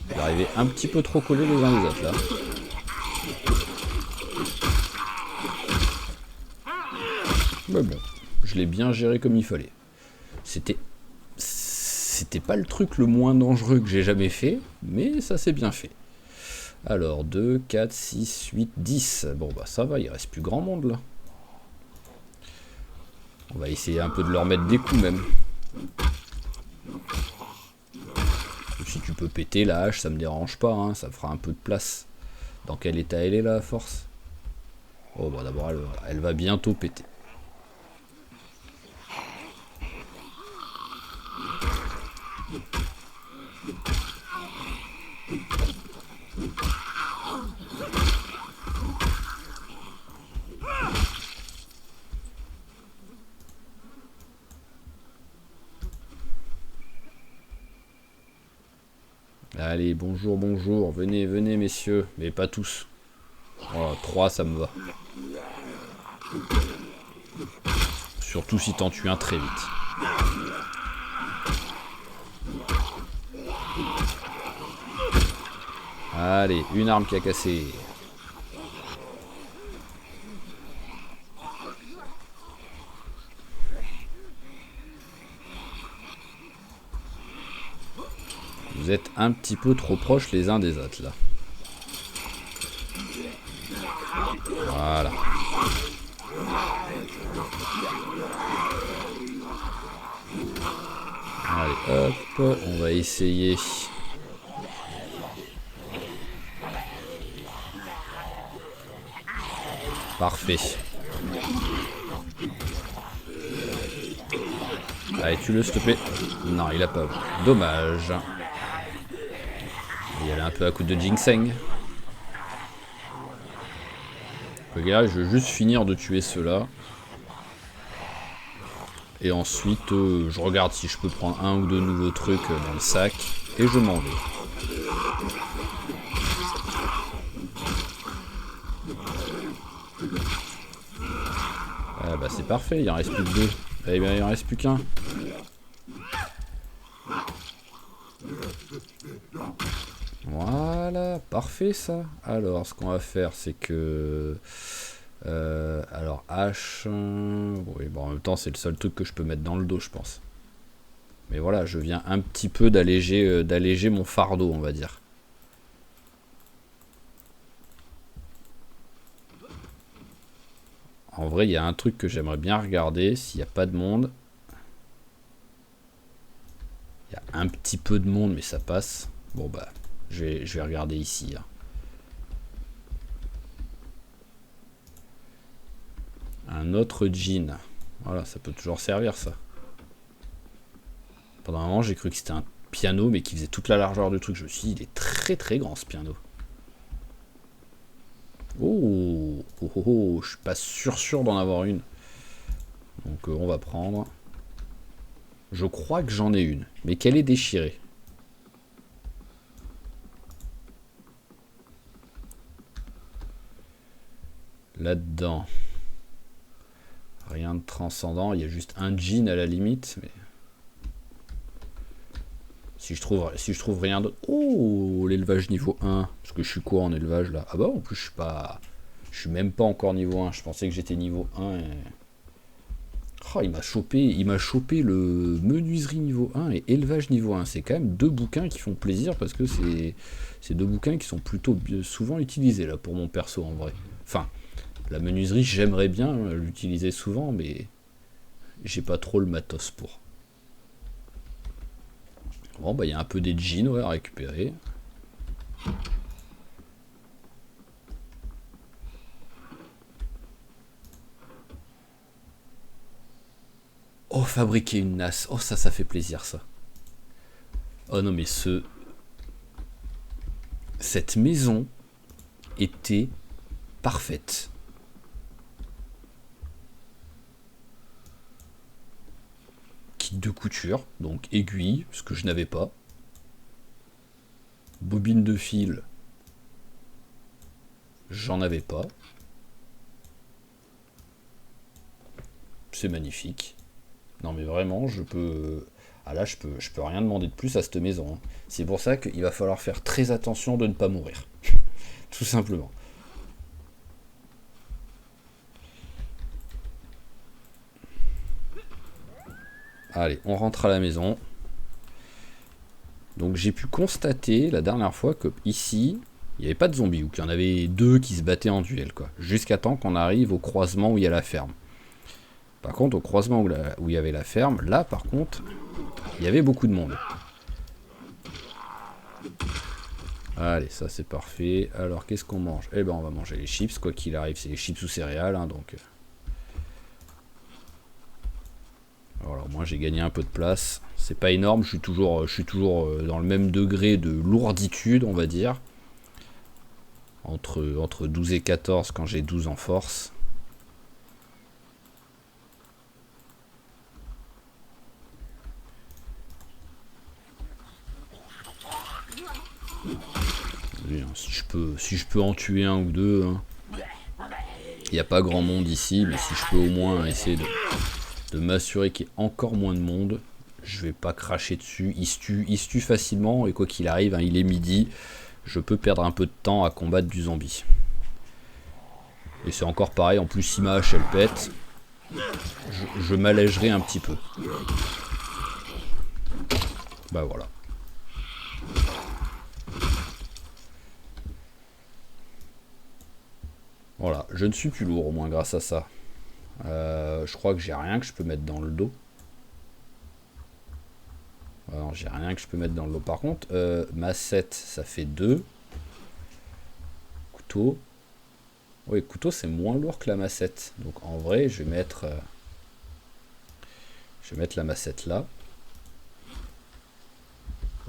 Il est arrivé un petit peu trop collé les uns les autres, là. Mais bon, je l'ai bien géré comme il fallait. C'était pas le truc le moins dangereux que j'ai jamais fait, mais ça s'est bien fait. Alors, 2, 4, 6, 8, 10. Bon, bah ça va, il reste plus grand monde, là. On va essayer un peu de leur mettre des coups, même. Si tu peux péter la hache, ça me dérange pas, hein, ça fera un peu de place. Dans quel état elle est, là, à force? Oh, bah d'abord, elle va bientôt péter. Allez, bonjour, bonjour. Venez, venez, messieurs. Mais pas tous. Oh, 3, ça me va. Surtout si t'en tues un très vite. Allez, une arme qui a cassé. Vous êtes un petit peu trop proches les uns des autres, là. Voilà. Allez, hop, on va essayer. Parfait. Allez, tue-le, s'il te plaît. Non, il a pas. Dommage. Il y allait un peu à coup de ginseng. Regarde, je veux juste finir de tuer ceux-là. Et ensuite, je regarde si je peux prendre un ou deux nouveaux trucs dans le sac. Et je m'en vais. Ah bah c'est parfait, il en reste plus que 2. Eh bien, il en reste plus qu'un. Voilà, parfait ça. Alors, ce qu'on va faire, c'est que... alors, H... oui, bon, en même temps, c'est le seul truc que je peux mettre dans le dos, je pense. Mais voilà, je viens un petit peu d'alléger mon fardeau, on va dire. En vrai, il y a un truc que j'aimerais bien regarder, s'il n'y a pas de monde. Il y a un petit peu de monde, mais ça passe. Bon, bah, je vais regarder ici. Hein. Un autre jean. Voilà, ça peut toujours servir, ça. Pendant un moment, j'ai cru que c'était un piano, mais qui faisait toute la largeur du truc. Je me suis dit, il est très très grand, ce piano. Oh, oh, oh, oh, je suis pas sûr d'en avoir une. Donc on va prendre. Je crois que j'en ai une, mais qu'elle est déchirée. Là-dedans, rien de transcendant. Il y a juste un jean à la limite, mais si je trouve rien d'autre. Oh, l'élevage niveau 1. Parce que je suis quoi en élevage là? Ah bah en plus je suis même pas encore niveau 1. Je pensais que j'étais niveau 1 et... Oh, il m'a chopé le menuiserie niveau 1 et élevage niveau 1. C'est quand même deux bouquins qui font plaisir parce que c'est deux bouquins qui sont plutôt souvent utilisés là pour mon perso en vrai. Enfin, la menuiserie, j'aimerais bien l'utiliser souvent, mais j'ai pas trop le matos pour. Bon, bah il y a un peu des jeans ouais, à récupérer. Oh, fabriquer une nasse. Oh, ça fait plaisir, ça. Oh non, mais cette maison était parfaite. Kit de couture, donc aiguille, ce que je n'avais pas. Bobine de fil, j'en avais pas. C'est magnifique. Non mais vraiment, je peux... Ah là, je peux rien demander de plus à cette maison. Hein. C'est pour ça qu'il va falloir faire très attention de ne pas mourir. Tout simplement. Allez, on rentre à la maison. Donc j'ai pu constater la dernière fois que ici, il n'y avait pas de zombies, ou qu'il y en avait deux qui se battaient en duel, quoi. Jusqu'à temps qu'on arrive au croisement où il y a la ferme. Par contre, au croisement où il y avait la ferme, là par contre, il y avait beaucoup de monde. Allez, ça c'est parfait. Alors, qu'est-ce qu'on mange? Eh ben, on va manger les chips, quoi qu'il arrive, c'est les chips ou céréales, hein, donc... Alors, moi j'ai gagné un peu de place. C'est pas énorme, je suis toujours dans le même degré de lourditude, on va dire. Entre 12 et 14 quand j'ai 12 en force. si je peux en tuer un ou deux, hein. Il n'y a pas grand monde ici, mais si je peux au moins essayer de m'assurer qu'il y ait encore moins de monde, je vais pas cracher dessus. Il se tue facilement, et quoi qu'il arrive, hein, il est midi, je peux perdre un peu de temps à combattre du zombie. Et c'est encore pareil, en plus si ma hache elle pète, je m'allégerai un petit peu. Bah voilà. Voilà, je ne suis plus lourd au moins grâce à ça. Je crois que j'ai rien que je peux mettre dans le dos. Alors j'ai rien que je peux mettre dans le dos. Par contre, massette, ça fait 2. Couteau. Oui, couteau c'est moins lourd que la massette. Donc en vrai, je vais mettre la massette là.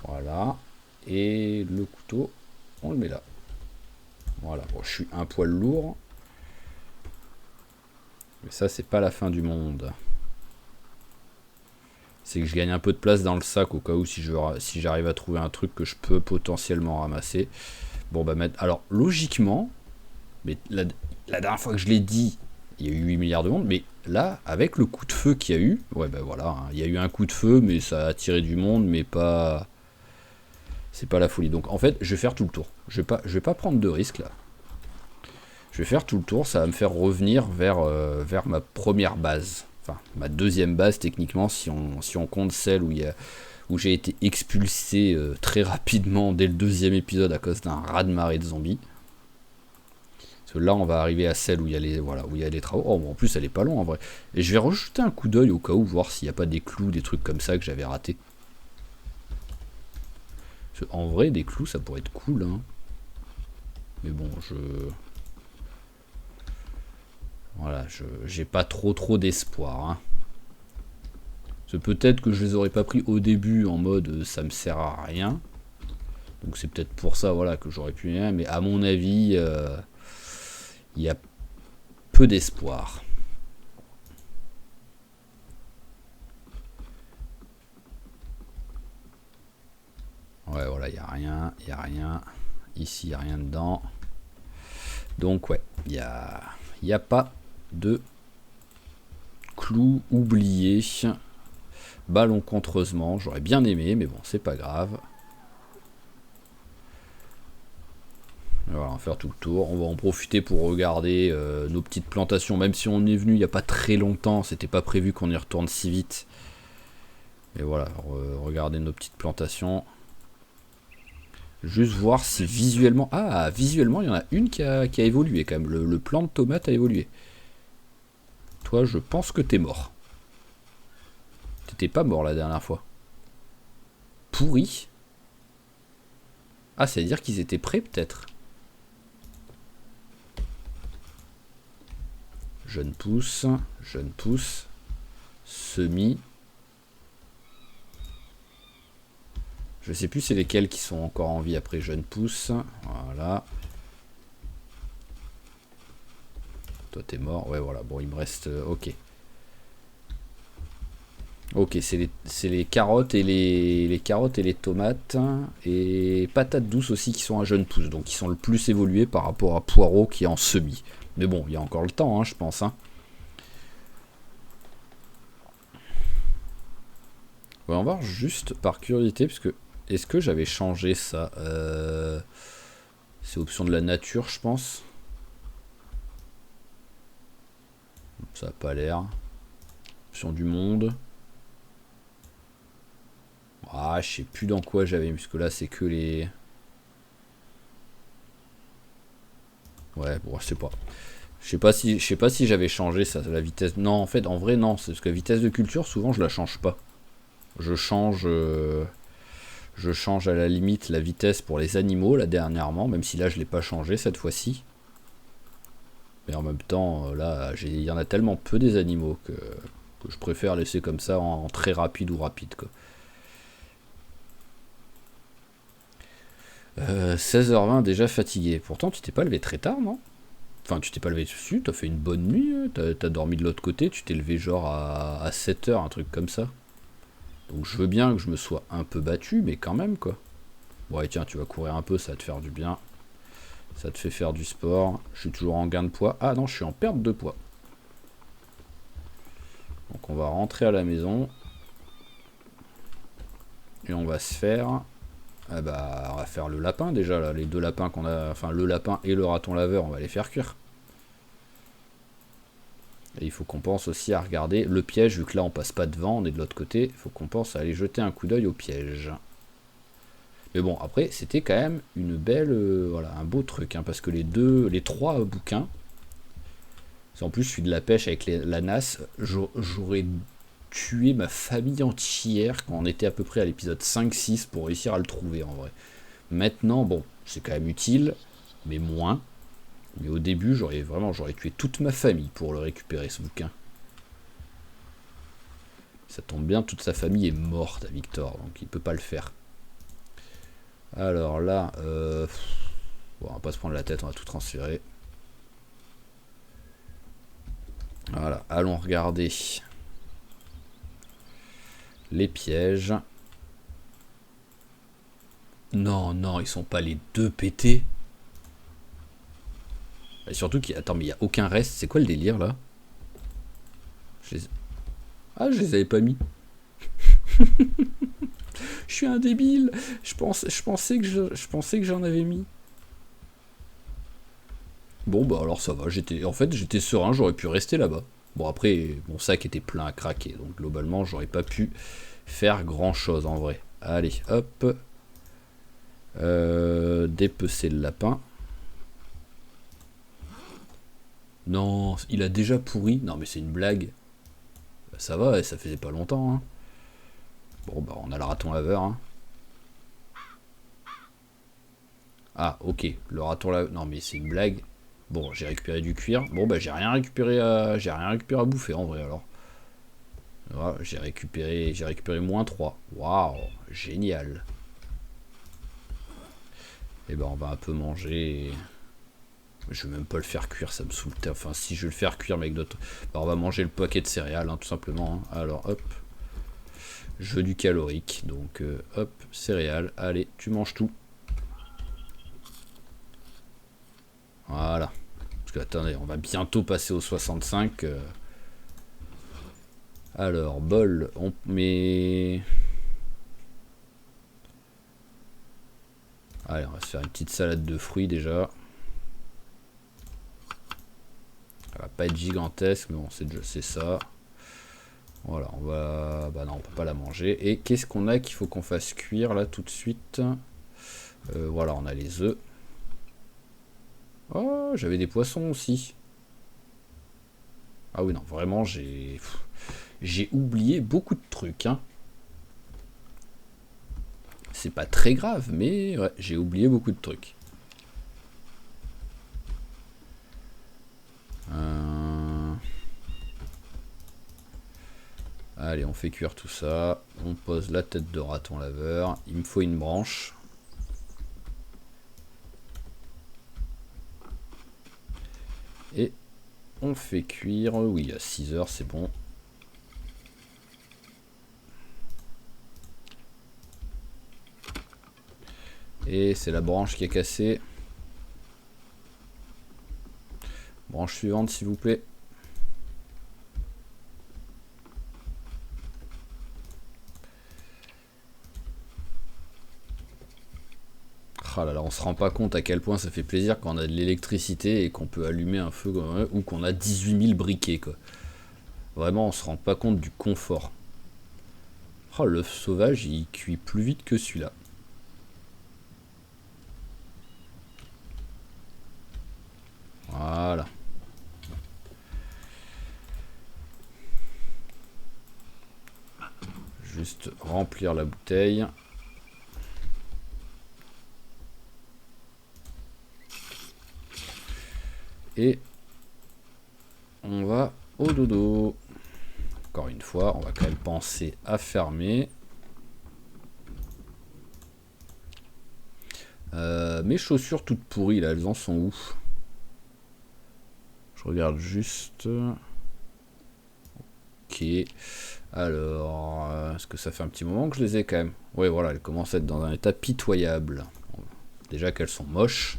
Voilà. Et le couteau, on le met là. Voilà. Bon, je suis un poil lourd. Mais ça, c'est pas la fin du monde. C'est que je gagne un peu de place dans le sac au cas où si j'arrive à trouver un truc que je peux potentiellement ramasser. Bon, bah, alors, logiquement, mais la dernière fois que je l'ai dit, il y a eu 8 milliards de monde, mais là, avec le coup de feu qu'il y a eu, ouais, ben voilà, hein, il y a eu un coup de feu, mais ça a attiré du monde, mais pas. C'est pas la folie. Donc, en fait, je vais faire tout le tour. Je vais pas prendre de risque là. Je vais faire tout le tour, ça va me faire revenir vers ma première base. Enfin, ma deuxième base, techniquement, si on compte celle où j'ai été expulsé très rapidement dès le deuxième épisode à cause d'un raz-de-marée de zombies. Parce que là, on va arriver à celle où il y a les travaux. Oh, bon, en plus, elle est pas loin en vrai. Et je vais rejeter un coup d'œil au cas où, voir s'il n'y a pas des clous, des trucs comme ça que j'avais ratés. En vrai, des clous, ça pourrait être cool, hein. Mais bon, voilà, j'ai pas trop d'espoir, hein. Peut-être que je les aurais pas pris au début en mode ça me sert à rien. Donc c'est peut-être pour ça, voilà, que j'aurais pu rien. Mais à mon avis, il y a peu d'espoir. Ouais, voilà, il y a rien. Ici, il n'y a rien dedans. Donc ouais, il y a pas de clous oubliés. Ballon contreusement, j'aurais bien aimé, mais bon, c'est pas grave. Voilà, on va faire tout le tour. On va en profiter pour regarder nos petites plantations. Même si on est venu il n'y a pas très longtemps, c'était pas prévu qu'on y retourne si vite. Mais voilà, regarder nos petites plantations. Juste voir si visuellement... Ah, visuellement, il y en a une qui a évolué quand même. Le plant de tomate a évolué. Toi, je pense que t'es mort. T'étais pas mort la dernière fois. Pourri. Ah, ça veut dire qu'ils étaient prêts peut-être. Jeune pousse. Semis. Je sais plus c'est lesquels qui sont encore en vie après jeune pousse. Voilà. Toi t'es mort. Ouais voilà. Bon il me reste. Ok. Ok, c'est les carottes et les carottes et les tomates et patates douces aussi qui sont à jeune pousse, donc qui sont le plus évolués par rapport à poireaux qui est en semis. Mais bon, il y a encore le temps, hein, je pense. Hein. On va voir juste par curiosité, parce que est-ce que j'avais changé ça c'est option de la nature, je pense. Ça n'a pas l'air. Option du monde. Ah, je sais plus dans quoi j'avais mis, parce que là c'est que les... Ouais, bon, je sais pas. Je sais pas si j'avais changé ça, la vitesse. Non, en fait, en vrai, non. C'est parce que la vitesse de culture, souvent, je la change pas. Je change à la limite la vitesse pour les animaux, là, dernièrement, même si là, je l'ai pas changé cette fois-ci. Mais en même temps, là, il y en a tellement peu des animaux que je préfère laisser comme ça en très rapide ou rapide, quoi. 16h20 déjà fatigué. Pourtant tu t'es pas levé très tard, non? Enfin tu t'es pas levé dessus, t'as fait une bonne nuit, t'as dormi de l'autre côté, tu t'es levé genre à 7h, un truc comme ça. Donc je veux bien que je me sois un peu battu, mais quand même quoi. Ouais tiens, tu vas courir un peu, ça va te faire du bien. Ça te fait faire du sport. Je suis toujours en gain de poids. Ah non, je suis en perte de poids. Donc on va rentrer à la maison. Et on va se faire... Ah bah, on va faire le lapin déjà, là. Les deux lapins qu'on a... Enfin, le lapin et le raton laveur, on va les faire cuire. Et il faut qu'on pense aussi à regarder le piège, vu que là on passe pas devant, on est de l'autre côté. Il faut qu'on pense à aller jeter un coup d'œil au piège. Mais bon, après, c'était quand même une belle... voilà, un beau truc, hein, parce que les trois bouquins... En plus, je suis de la pêche avec la NAS. J'aurais tué ma famille entière quand on était à peu près à l'épisode 5-6 pour réussir à le trouver, en vrai. Maintenant, bon, c'est quand même utile, mais moins. Mais au début, j'aurais tué toute ma famille pour le récupérer, ce bouquin. Ça tombe bien, toute sa famille est morte à Victor, donc il peut pas le faire. Alors là, bon, on va pas se prendre la tête, on va tout transférer. Voilà, allons regarder les pièges. Non, non, ils sont pas les deux pétés. Et surtout qu'il attends, mais il y a aucun reste. C'est quoi le délire là? Ah, je les avais pas mis. Je suis un débile. Je pensais que j'en avais mis. Bon bah alors ça va, en fait j'étais serein, j'aurais pu rester là-bas. Bon après, mon sac était plein à craquer, donc globalement j'aurais pas pu faire grand chose en vrai. Allez, hop. Dépecer le lapin. Non, il a déjà pourri. Non mais c'est une blague. Ça va, ça faisait pas longtemps. Hein. Bon bah on a le raton laveur. Hein. Ah ok, le raton laveur. Non mais c'est une blague. Bon, j'ai récupéré du cuir. Bon bah j'ai rien récupéré à bouffer en vrai alors. Voilà, j'ai récupéré moins 3. Waouh, génial. Et ben on va un peu manger. Je vais même pas le faire cuire, ça me saoule. Enfin si je vais le faire cuire mais avec d'autres. Ben, on va manger le paquet de céréales hein, tout simplement. Hein. Alors hop. Je veux du calorique. Donc hop, céréales. Allez, tu manges tout. Voilà. Parce que attendez, on va bientôt passer au 65. Alors, bol, on met... Allez, on va se faire une petite salade de fruits déjà. Elle va pas être gigantesque, mais bon, c'est ça. Voilà, on va... Bah non, on peut pas la manger. Et qu'est-ce qu'on a qu'il faut qu'on fasse cuire là tout de suite? Voilà, on a les œufs. Oh, j'avais des poissons aussi. Ah oui, non, vraiment, j'ai oublié beaucoup de trucs. Hein. C'est pas très grave, mais ouais, j'ai oublié beaucoup de trucs. Allez, on fait cuire tout ça. On pose la tête de raton laveur. Il me faut une branche. Et on fait cuire. Oui, à 6 heures, c'est bon. Et c'est la branche qui est cassée. Branche suivante, s'il vous plaît. Ah là là, on se rend pas compte à quel point ça fait plaisir quand on a de l'électricité et qu'on peut allumer un feu ou qu'on a 18 000 briquets quoi. Vraiment, on se rend pas compte du confort. Oh, l'œuf sauvage, il cuit plus vite que celui-là. Voilà. Juste remplir la bouteille. Et on va au dodo. Encore une fois, on va quand même penser à fermer. Mes chaussures toutes pourries là, elles en sont où? Je regarde juste. Ok. Alors, est-ce que ça fait un petit moment que je les ai quand même? Ouais, voilà, elles commencent à être dans un état pitoyable. Déjà qu'elles sont moches.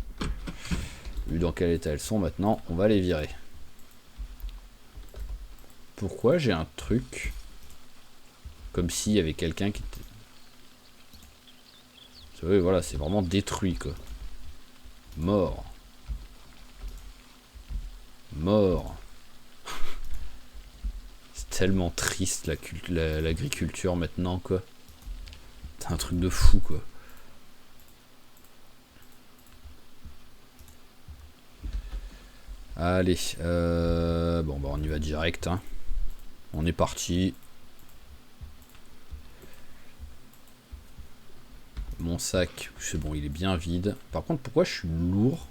Vu dans quel état elles sont maintenant, on va les virer. Pourquoi j'ai un truc comme s'il y avait quelqu'un qui était... Vous savez, voilà, c'est vraiment détruit, quoi. Mort. Mort. C'est tellement triste l'agriculture maintenant, quoi. C'est un truc de fou, quoi. Allez, bon bah on y va direct, hein. On est parti. Mon sac, c'est bon, il est bien vide. Par contre, pourquoi je suis lourd?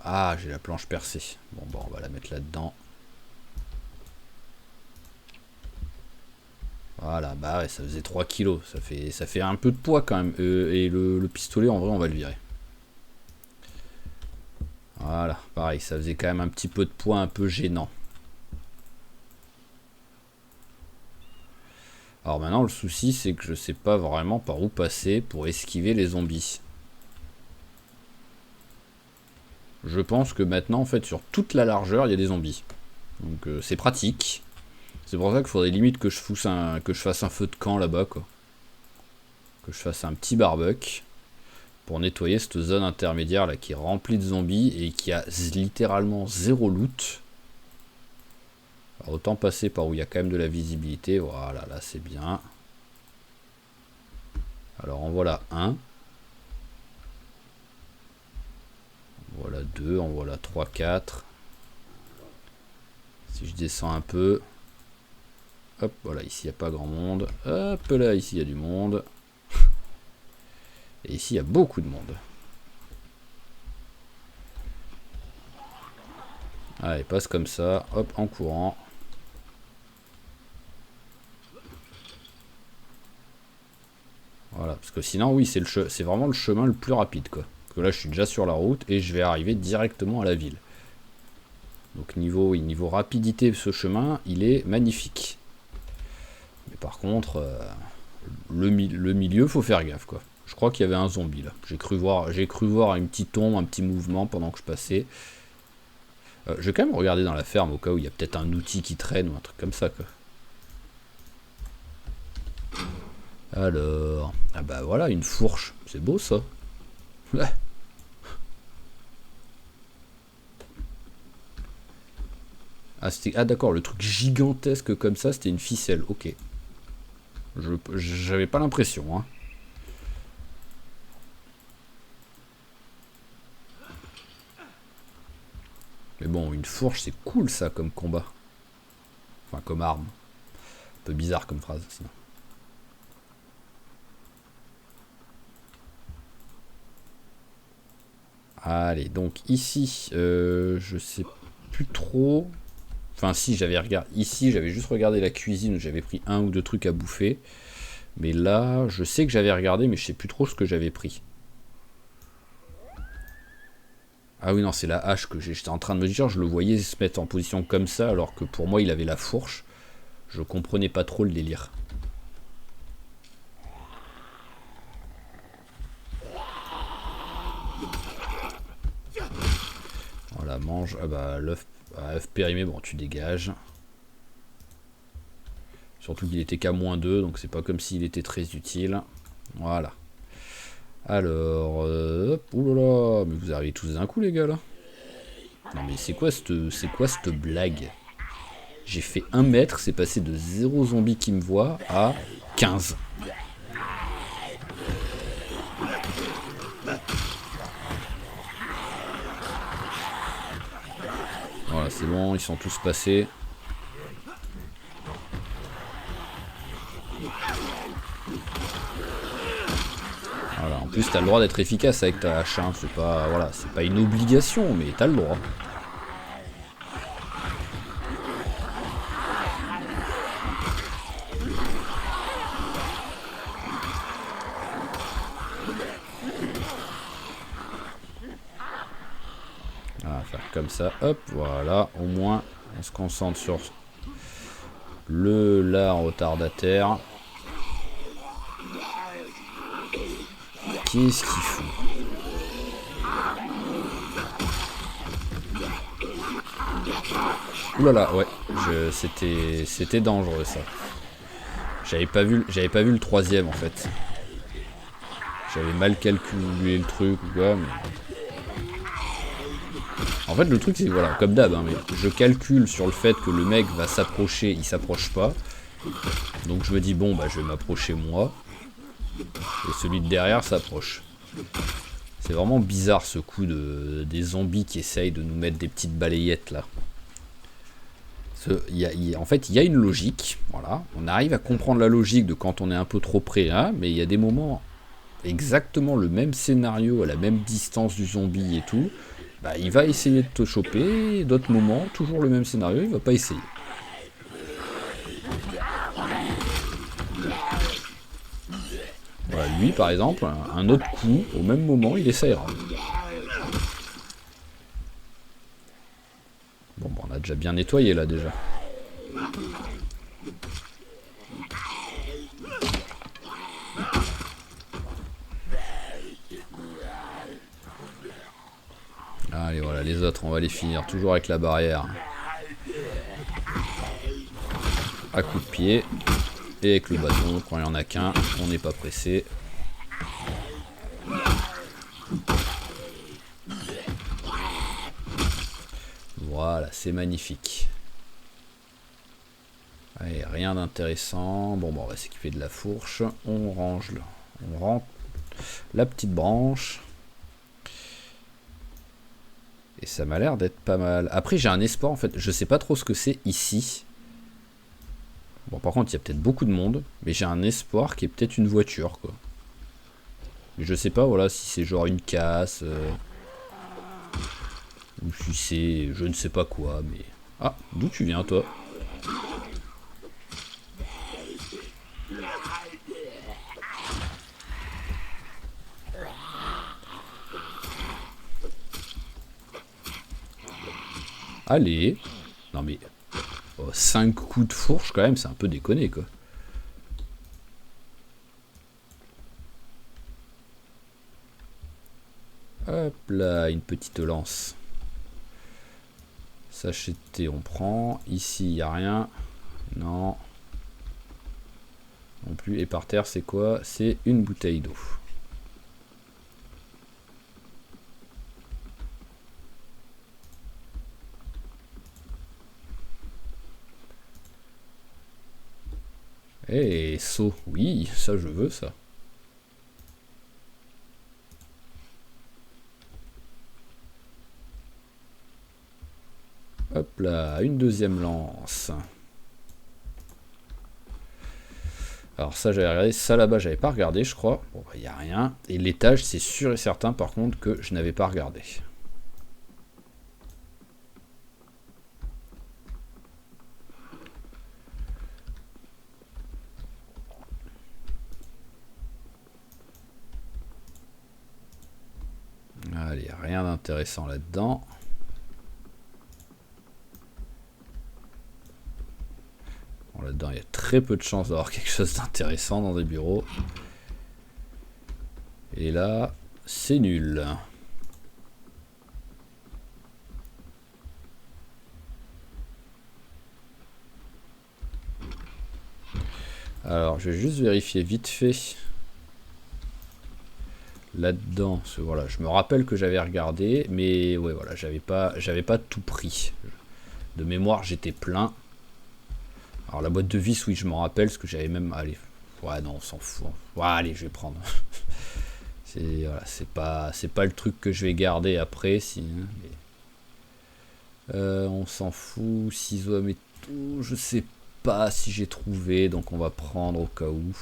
Ah, j'ai la planche percée. Bon, bah on va la mettre là-dedans. Voilà, bah ouais, ça faisait 3 kilos. Ça fait un peu de poids quand même. Et le pistolet, en vrai, on va le virer. Voilà, pareil, ça faisait quand même un petit peu de poids un peu gênant. Alors maintenant, le souci, c'est que je sais pas vraiment par où passer pour esquiver les zombies. Je pense que maintenant, en fait, sur toute la largeur, il y a des zombies. Donc c'est pratique. C'est pour ça qu'il faudrait limite que je fasse un feu de camp là-bas, quoi. Que je fasse un petit barbecue pour nettoyer cette zone intermédiaire là qui est remplie de zombies et qui a littéralement zéro loot. Alors, autant passer par où il y a quand même de la visibilité. Voilà, là c'est bien. Alors en voilà un. En voilà deux, en voilà 3, 4. Si je descends un peu. Hop, voilà, ici il n'y a pas grand monde. Hop là, ici il y a du monde. Et ici il y a beaucoup de monde. Allez, passe comme ça, hop, en courant. Voilà, parce que sinon, oui, c'est vraiment le chemin le plus rapide, quoi. Parce que là, je suis déjà sur la route et je vais arriver directement à la ville. Donc niveau rapidité, ce chemin, il est magnifique. Mais par contre, le milieu, faut faire gaffe, quoi. Je crois qu'il y avait un zombie, là. J'ai cru voir une petite ombre, un petit mouvement pendant que je passais. Je vais quand même regarder dans la ferme au cas où il y a peut-être un outil qui traîne ou un truc comme ça, quoi. Alors, ah bah voilà, une fourche, c'est beau ça. Ouais. Ah d'accord, le truc gigantesque comme ça, c'était une ficelle, ok. J'avais pas l'impression, hein. Mais bon, une fourche, c'est cool ça comme combat. Enfin, comme arme. Un peu bizarre comme phrase, sinon. Allez, donc ici, je sais plus trop. Enfin, si, j'avais regardé. Ici, j'avais juste regardé la cuisine où j'avais pris un ou deux trucs à bouffer. Mais là, je sais que j'avais regardé, mais je sais plus trop ce que j'avais pris. Ah oui, non, c'est la hache que j'étais en train de me dire. Je le voyais se mettre en position comme ça, alors que pour moi, il avait la fourche. Je comprenais pas trop le délire. Voilà, mange. Ah bah, l'œuf périmé, bon, tu dégages. Surtout qu'il était qu'à -2, donc c'est pas comme s'il était très utile. Voilà. Alors, oulala, mais vous arrivez tous d'un coup, les gars, là. Non, mais c'est quoi cette blague? J'ai fait 1 mètre, c'est passé de 0 zombie qui me voit à 15. Voilà, c'est bon, ils sont tous passés. Voilà, en plus t'as le droit d'être efficace avec ta hache, hein. C'est pas, voilà, c'est pas une obligation, mais t'as le droit. On va faire comme ça, hop, voilà, au moins on se concentre sur le retardataire. Qu'est-ce qu'il fout? Ouh là là, ouais. C'était dangereux ça. J'avais pas vu le troisième en fait. J'avais mal calculé le truc ou quoi. Mais... En fait, le truc c'est voilà, comme d'hab, hein, mais je calcule sur le fait que le mec va s'approcher, il s'approche pas. Donc je me dis bon bah je vais m'approcher moi. Et celui de derrière s'approche. C'est vraiment bizarre ce coup des zombies qui essayent de nous mettre des petites balayettes là. En fait, il y a une logique, voilà. On arrive à comprendre la logique de quand on est un peu trop près, hein, mais il y a des moments, exactement le même scénario, à la même distance du zombie et tout, bah, il va essayer de te choper, et d'autres moments, toujours le même scénario, il va pas essayer. Voilà, lui, par exemple, un autre coup, au même moment, il essayera. Bon, on a déjà bien nettoyé là déjà. Allez, voilà, les autres, on va les finir toujours avec la barrière. À coup de pied. Et avec le bâton, quand il n'y en a qu'un, on n'est pas pressé. Voilà, c'est magnifique. Allez, rien d'intéressant. Bon, on va s'équiper de la fourche. On range la petite branche. Et ça m'a l'air d'être pas mal. Après, j'ai un espoir en fait. Je sais pas trop ce que c'est ici. Bon, par contre, il y a peut-être beaucoup de monde. Mais j'ai un espoir qui est peut-être une voiture, quoi. Mais je sais pas, voilà, si c'est genre une casse. Ou si c'est je ne sais pas quoi. Mais. Ah, d'où tu viens, toi? Allez. Non mais... 5 coups de fourche quand même, c'est un peu déconné quoi. Hop là, une petite lance. Sacheté, on prend. Ici, il n'y a rien. Non. Non plus. Et par terre, c'est quoi? C'est une bouteille d'eau. Eh, saut. Oui, ça je veux ça. Hop là, une deuxième lance. Alors ça j'avais regardé, ça là-bas j'avais pas regardé je crois. Bon bah y a rien. Et l'étage c'est sûr et certain par contre que je n'avais pas regardé. Allez, rien d'intéressant là-dedans. Bon, là-dedans, il y a très peu de chances d'avoir quelque chose d'intéressant dans des bureaux. Et là, c'est nul. Alors, je vais juste vérifier vite fait. Là-dedans, voilà, je me rappelle que j'avais regardé, mais ouais, voilà, j'avais pas tout pris. De mémoire, j'étais plein. Alors la boîte de vis, oui, je m'en rappelle, parce que j'avais même... Allez, ouais, non, on s'en fout. Ouais, allez, je vais prendre. Voilà, c'est pas le truc que je vais garder après, si... on s'en fout, ciseaux à métaux, je sais pas si j'ai trouvé, donc on va prendre au cas où.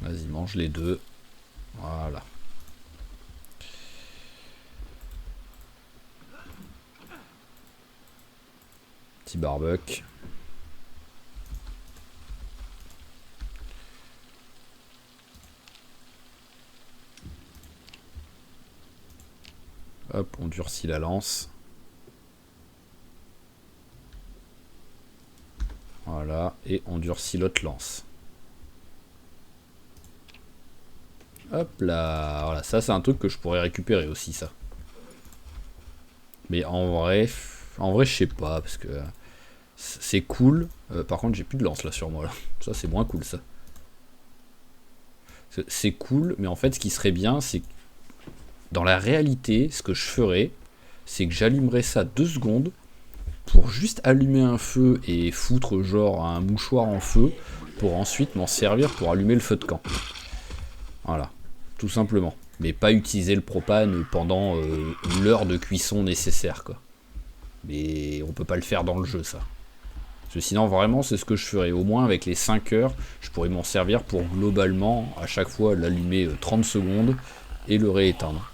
Vas-y, mange les deux. Voilà. Petit barbecue. Hop, on durcit la lance. Voilà, et on durcit l'autre lance. Hop là, voilà, ça c'est un truc que je pourrais récupérer aussi, ça. Mais en vrai je sais pas, parce que c'est cool. Par contre, j'ai plus de lance là sur moi, là. Ça, c'est moins cool, ça. C'est cool, mais en fait, ce qui serait bien, c'est que dans la réalité, ce que je ferais, c'est que j'allumerais ça 2 secondes pour juste allumer un feu et foutre genre un mouchoir en feu pour ensuite m'en servir pour allumer le feu de camp. Voilà, tout simplement. Mais pas utiliser le propane pendant l'heure de cuisson nécessaire, quoi. Mais on peut pas le faire dans le jeu, ça. Parce que sinon, vraiment, c'est ce que je ferais. Au moins, avec les 5 heures, je pourrais m'en servir pour globalement, à chaque fois, l'allumer 30 secondes et le rééteindre.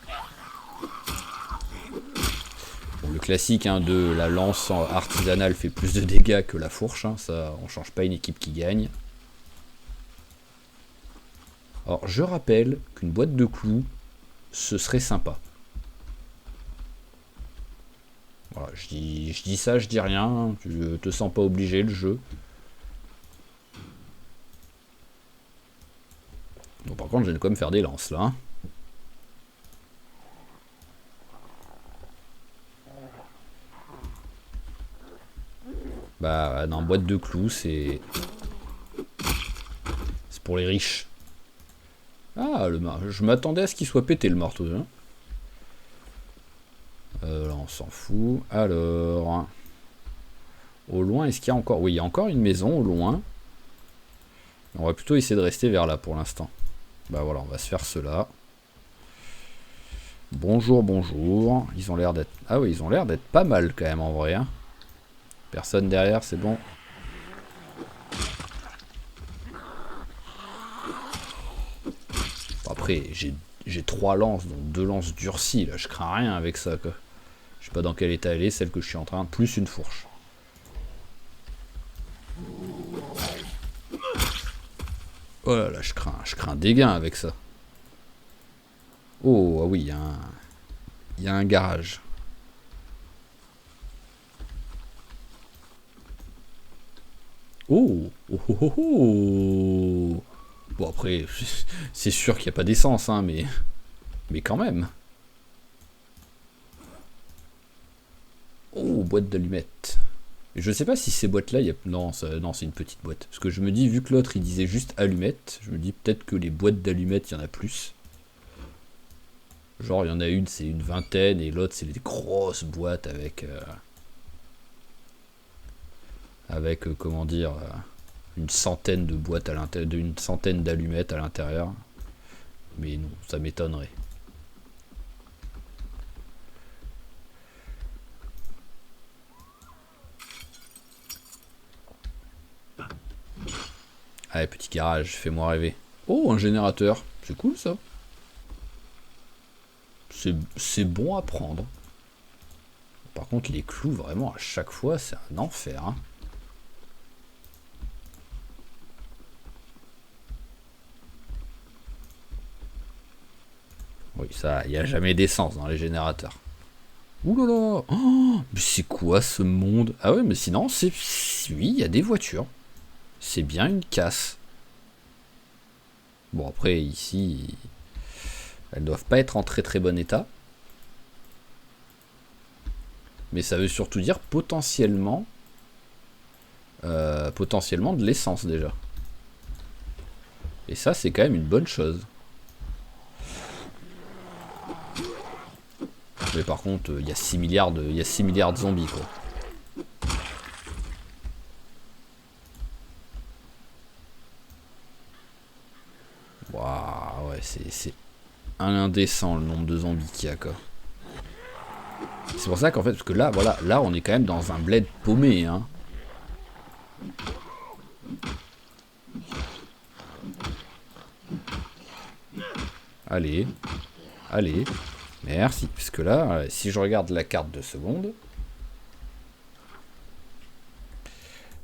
Bon, le classique hein, de la lance artisanale fait plus de dégâts que la fourche. Hein, ça, on change pas une équipe qui gagne. Alors, je rappelle qu'une boîte de clous, ce serait sympa. Voilà, je dis ça, je dis rien. Tu te sens pas obligé, le jeu. Bon, par contre, je viens quand même faire des lances, là. Hein. Bah, dans boîte de clous, c'est pour les riches. Ah, je m'attendais à ce qu'il soit pété, le marteau. Hein. Là, on s'en fout. Alors... Au loin, est-ce qu'il y a encore... Oui, il y a encore une maison, au loin. On va plutôt essayer de rester vers là, pour l'instant. Bah voilà, on va se faire cela. Bonjour, bonjour. Ils ont l'air d'être... Ah oui, ils ont l'air d'être pas mal, quand même, en vrai. Hein. Personne derrière, c'est bon. Après, j'ai 3 lances, donc 2 lances durcies, là. Je crains rien avec ça, quoi. Je sais pas dans quel état elle est, celle que je suis en train... Plus une fourche. Oh là là, je crains des gains avec ça. Oh, ah oui, il y a un garage. Oh, oh, oh, oh, oh. Bon, après, c'est sûr qu'il n'y a pas d'essence, hein, mais quand même. Oh, boîte d'allumettes. Je sais pas si ces boîtes-là, il y a... Non, non, c'est une petite boîte. Parce que je me dis, vu que l'autre, il disait juste allumettes, je me dis peut-être que les boîtes d'allumettes, il y en a plus. Genre, il y en a une, c'est une vingtaine, et l'autre, c'est des grosses boîtes avec... comment dire... une centaine de boîtes à l'intérieur, d'une centaine d'allumettes à l'intérieur. Mais non, ça m'étonnerait. Allez, petit garage, fais-moi rêver. Oh, un générateur. C'est cool, ça. C'est bon à prendre. Par contre, les clous, vraiment, à chaque fois, c'est un enfer. Hein. Oui, ça, il n'y a jamais d'essence dans les générateurs. Ouh là là. Oh, mais c'est quoi ce monde? Ah ouais, mais sinon, c'est... Oui, il y a des voitures. C'est bien une casse. Bon, après, ici... Elles doivent pas être en très très bon état. Mais ça veut surtout dire potentiellement... potentiellement de l'essence, déjà. Et ça, c'est quand même une bonne chose. Mais par contre, il y a 6 milliards de zombies, quoi. Waouh, ouais, c'est indécent le nombre de zombies qu'il y a, quoi. C'est pour ça qu'en fait, parce que là, voilà, là, on est quand même dans un bled paumé, hein. Allez, allez, merci. Parce que là, si je regarde la carte de seconde,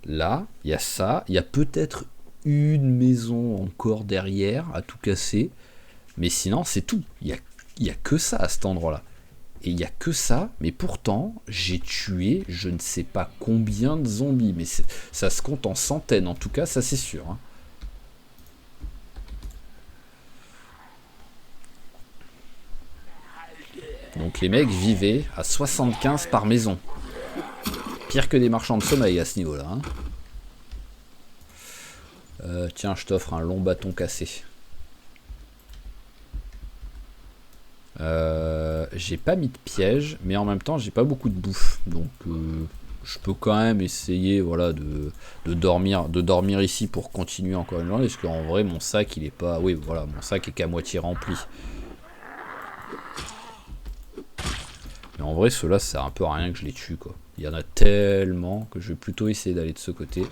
là, il y a ça, il y a peut-être une maison encore derrière à tout casser, mais sinon, c'est tout. Il y a que ça à cet endroit-là. Et il n'y a que ça, mais pourtant, j'ai tué je ne sais pas combien de zombies. Mais ça se compte en centaines, en tout cas, ça c'est sûr. Hein. Donc les mecs vivaient à 75 par maison. Pire que des marchands de sommeil à ce niveau-là. Hein. Tiens, je t'offre un long bâton cassé. J'ai pas mis de piège, mais en même temps, j'ai pas beaucoup de bouffe. Donc, je peux quand même essayer voilà, de dormir ici pour continuer encore une journée. Parce qu'en vrai, mon sac, il est pas. Oui, voilà, mon sac est qu'à moitié rempli. Mais en vrai, ceux-là, ça sert un peu à rien que je les tue, quoi. Il y en a tellement que je vais plutôt essayer d'aller de ce côté.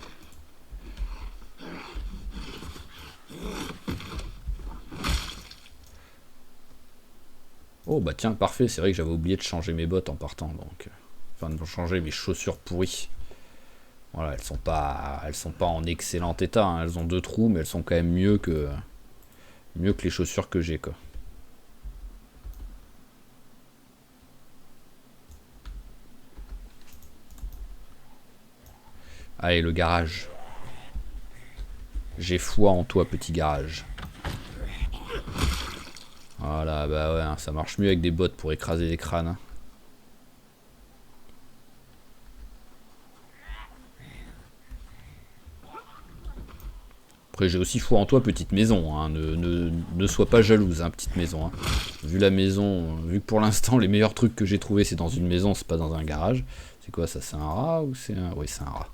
Oh bah tiens, parfait, c'est vrai que j'avais oublié de changer mes bottes en partant, donc... Enfin, de changer mes chaussures pourries. Voilà, elles sont pas en excellent état, hein. Elles ont 2 trous, mais elles sont quand même mieux que les chaussures que j'ai, quoi. Allez, le garage. J'ai foi en toi, petit garage. Voilà, bah ouais, hein, ça marche mieux avec des bottes pour écraser les crânes. Hein. Après, j'ai aussi foi en toi, petite maison. Hein. Ne sois pas jalouse, hein, petite maison. Hein. Vu la maison, vu que pour l'instant, les meilleurs trucs que j'ai trouvés, c'est dans une maison, c'est pas dans un garage. C'est quoi ça? C'est un rat ou c'est un... Oui, c'est un rat.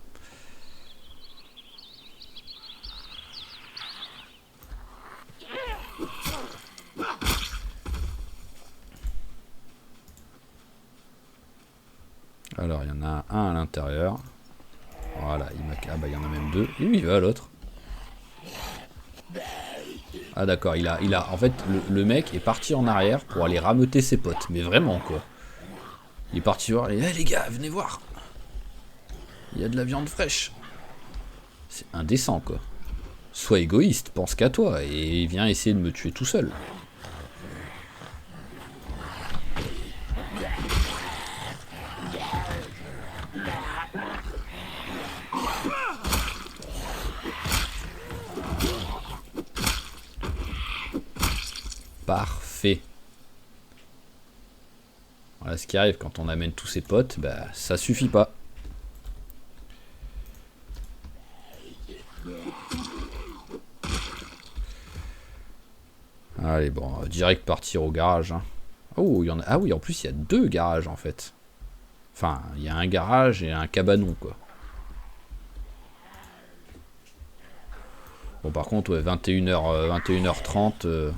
Alors, il y en a un à l'intérieur. Voilà, ah bah il y en a même 2. Et où il va l'autre? Ah d'accord, en fait, le mec est parti en arrière pour aller rameuter ses potes. Mais vraiment, quoi. Il est parti voir, les gars, venez voir. Il y a de la viande fraîche. C'est indécent, quoi. Sois égoïste, pense qu'à toi, et viens essayer de me tuer tout seul. Parfait. Voilà ce qui arrive quand on amène tous ses potes, bah ça suffit pas. Allez, bon, direct partir au garage. Hein. Oh, il y en a. Ah oui, en plus, il y a 2 garages en fait. Enfin, il y a un garage et un cabanon, quoi. Bon, par contre, ouais, 21h30,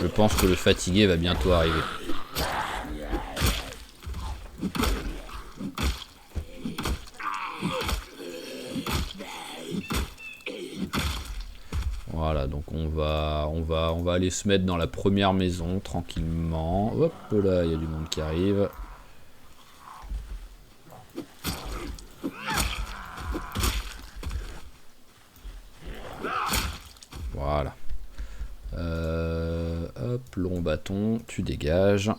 je pense que le fatigué va bientôt arriver. Voilà, donc on va aller se mettre dans la première maison tranquillement. Hop là, il y a du monde qui arrive. Voilà. Hop, long bâton, tu dégages.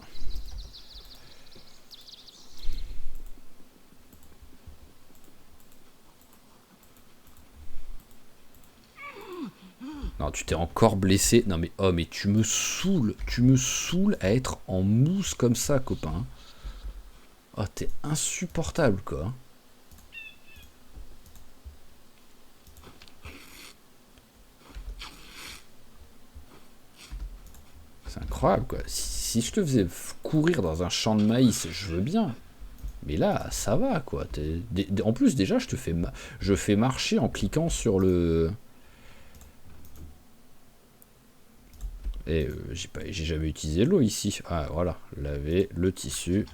Non, tu t'es encore blessé. Non mais oh mais tu me saoules à être en mousse comme ça, copain. Oh, t'es insupportable, quoi. C'est incroyable, quoi. Si je te faisais courir dans un champ de maïs, je veux bien. Mais là, ça va, quoi. En plus, déjà, je fais marcher en cliquant sur le... Et j'ai jamais utilisé l'eau ici. Ah, voilà. Laver le tissu.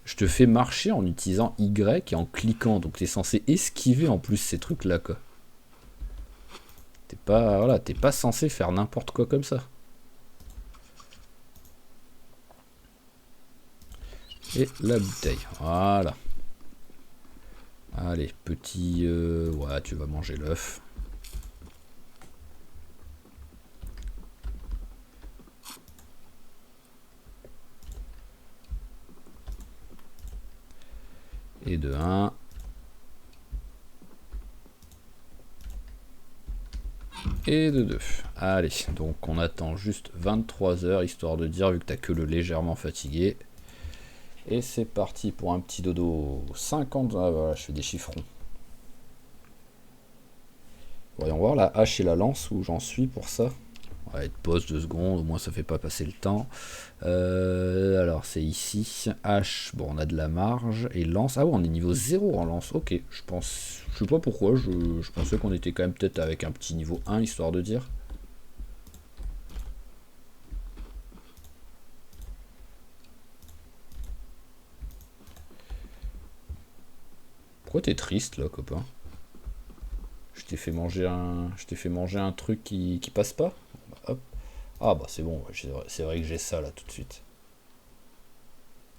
Je te fais marcher en utilisant Y et en cliquant. Donc, t'es censé esquiver en plus ces trucs-là, quoi. Voilà, t'es pas censé faire n'importe quoi comme ça. Et la bouteille. Voilà. Allez, petit... ouais, tu vas manger l'œuf. Et de 1. et de 2. Allez, donc on attend juste 23 heures, histoire de dire, vu que t'as que le légèrement fatigué. Et c'est parti pour un petit dodo. 50, ah voilà, je fais des chiffrons. Voyons voir la hache et la lance où j'en suis pour ça. On va être pause 2 secondes, au moins ça fait pas passer le temps. Alors c'est ici. Hache, bon on a de la marge. Et lance, ah ouais on est niveau 0 en lance. Ok, je pense, je sais pas pourquoi, je pensais qu'on était quand même peut-être avec un petit niveau 1, histoire de dire. Pourquoi t'es triste là copain? Je t'ai fait manger un truc qui passe pas. Bah, hop. Ah bah c'est bon, c'est vrai que j'ai ça là tout de suite.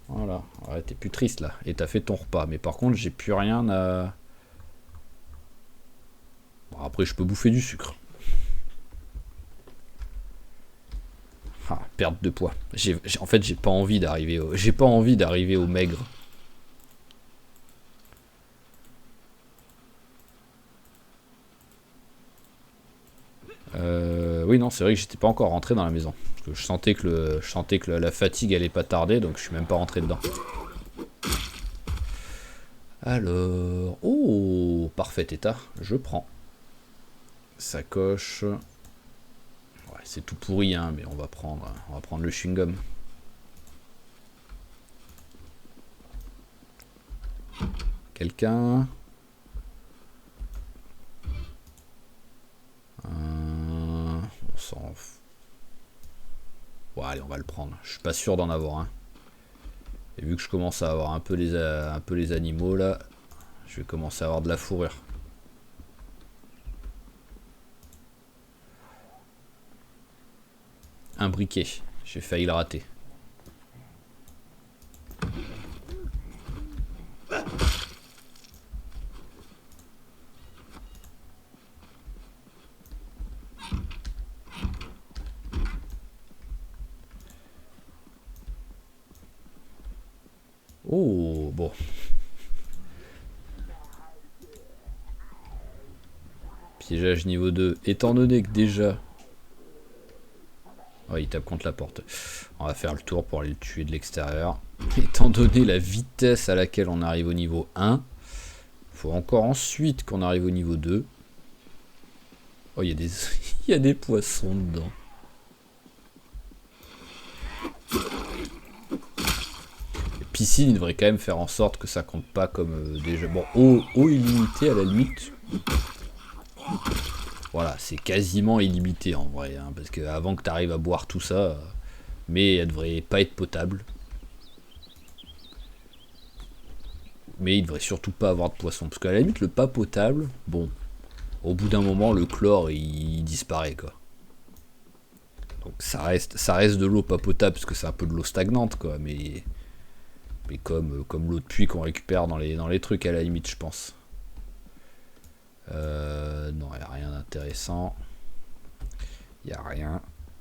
Voilà, ouais, t'es plus triste là. Et t'as fait ton repas. Mais par contre, j'ai plus rien à. Bon, après, je peux bouffer du sucre. Ah, perte de poids. En fait, j'ai pas envie d'arriver au maigre. Oui, non, c'est vrai que j'étais pas encore rentré dans la maison. Parce que je sentais que la fatigue allait pas tarder, donc je suis même pas rentré dedans. Alors, oh, parfait état, je prends. Sacoche. Ouais, c'est tout pourri, hein, mais on va prendre le chewing-gum. Quelqu'un. On s'en fout. Bon, allez, on va le prendre. Je suis pas sûr d'en avoir un. Et vu que je commence à avoir un peu les animaux là, je vais commencer à avoir de la fourrure. Un briquet. J'ai failli le rater. Oh, bon. Piégeage niveau 2. Étant donné que déjà... Oh, il tape contre la porte. On va faire le tour pour aller le tuer de l'extérieur. Étant donné la vitesse à laquelle on arrive au niveau 1, faut encore ensuite qu'on arrive au niveau 2. Oh, il y a des, il y a des poissons dedans. Piscine, il devrait quand même faire en sorte que ça compte pas comme des jeux. Bon, eau illimitée à la limite. Voilà, c'est quasiment illimité en vrai, hein, parce que avant que tu arrives à boire tout ça, mais elle devrait pas être potable. Mais il devrait surtout pas avoir de poisson, parce qu'à la limite le pas potable, bon, au bout d'un moment le chlore il disparaît quoi. Donc ça reste de l'eau pas potable parce que c'est un peu de l'eau stagnante quoi, mais comme l'eau de puits qu'on récupère dans les trucs à la limite je pense. Non, il n'y a rien d'intéressant. Il n'y a rien.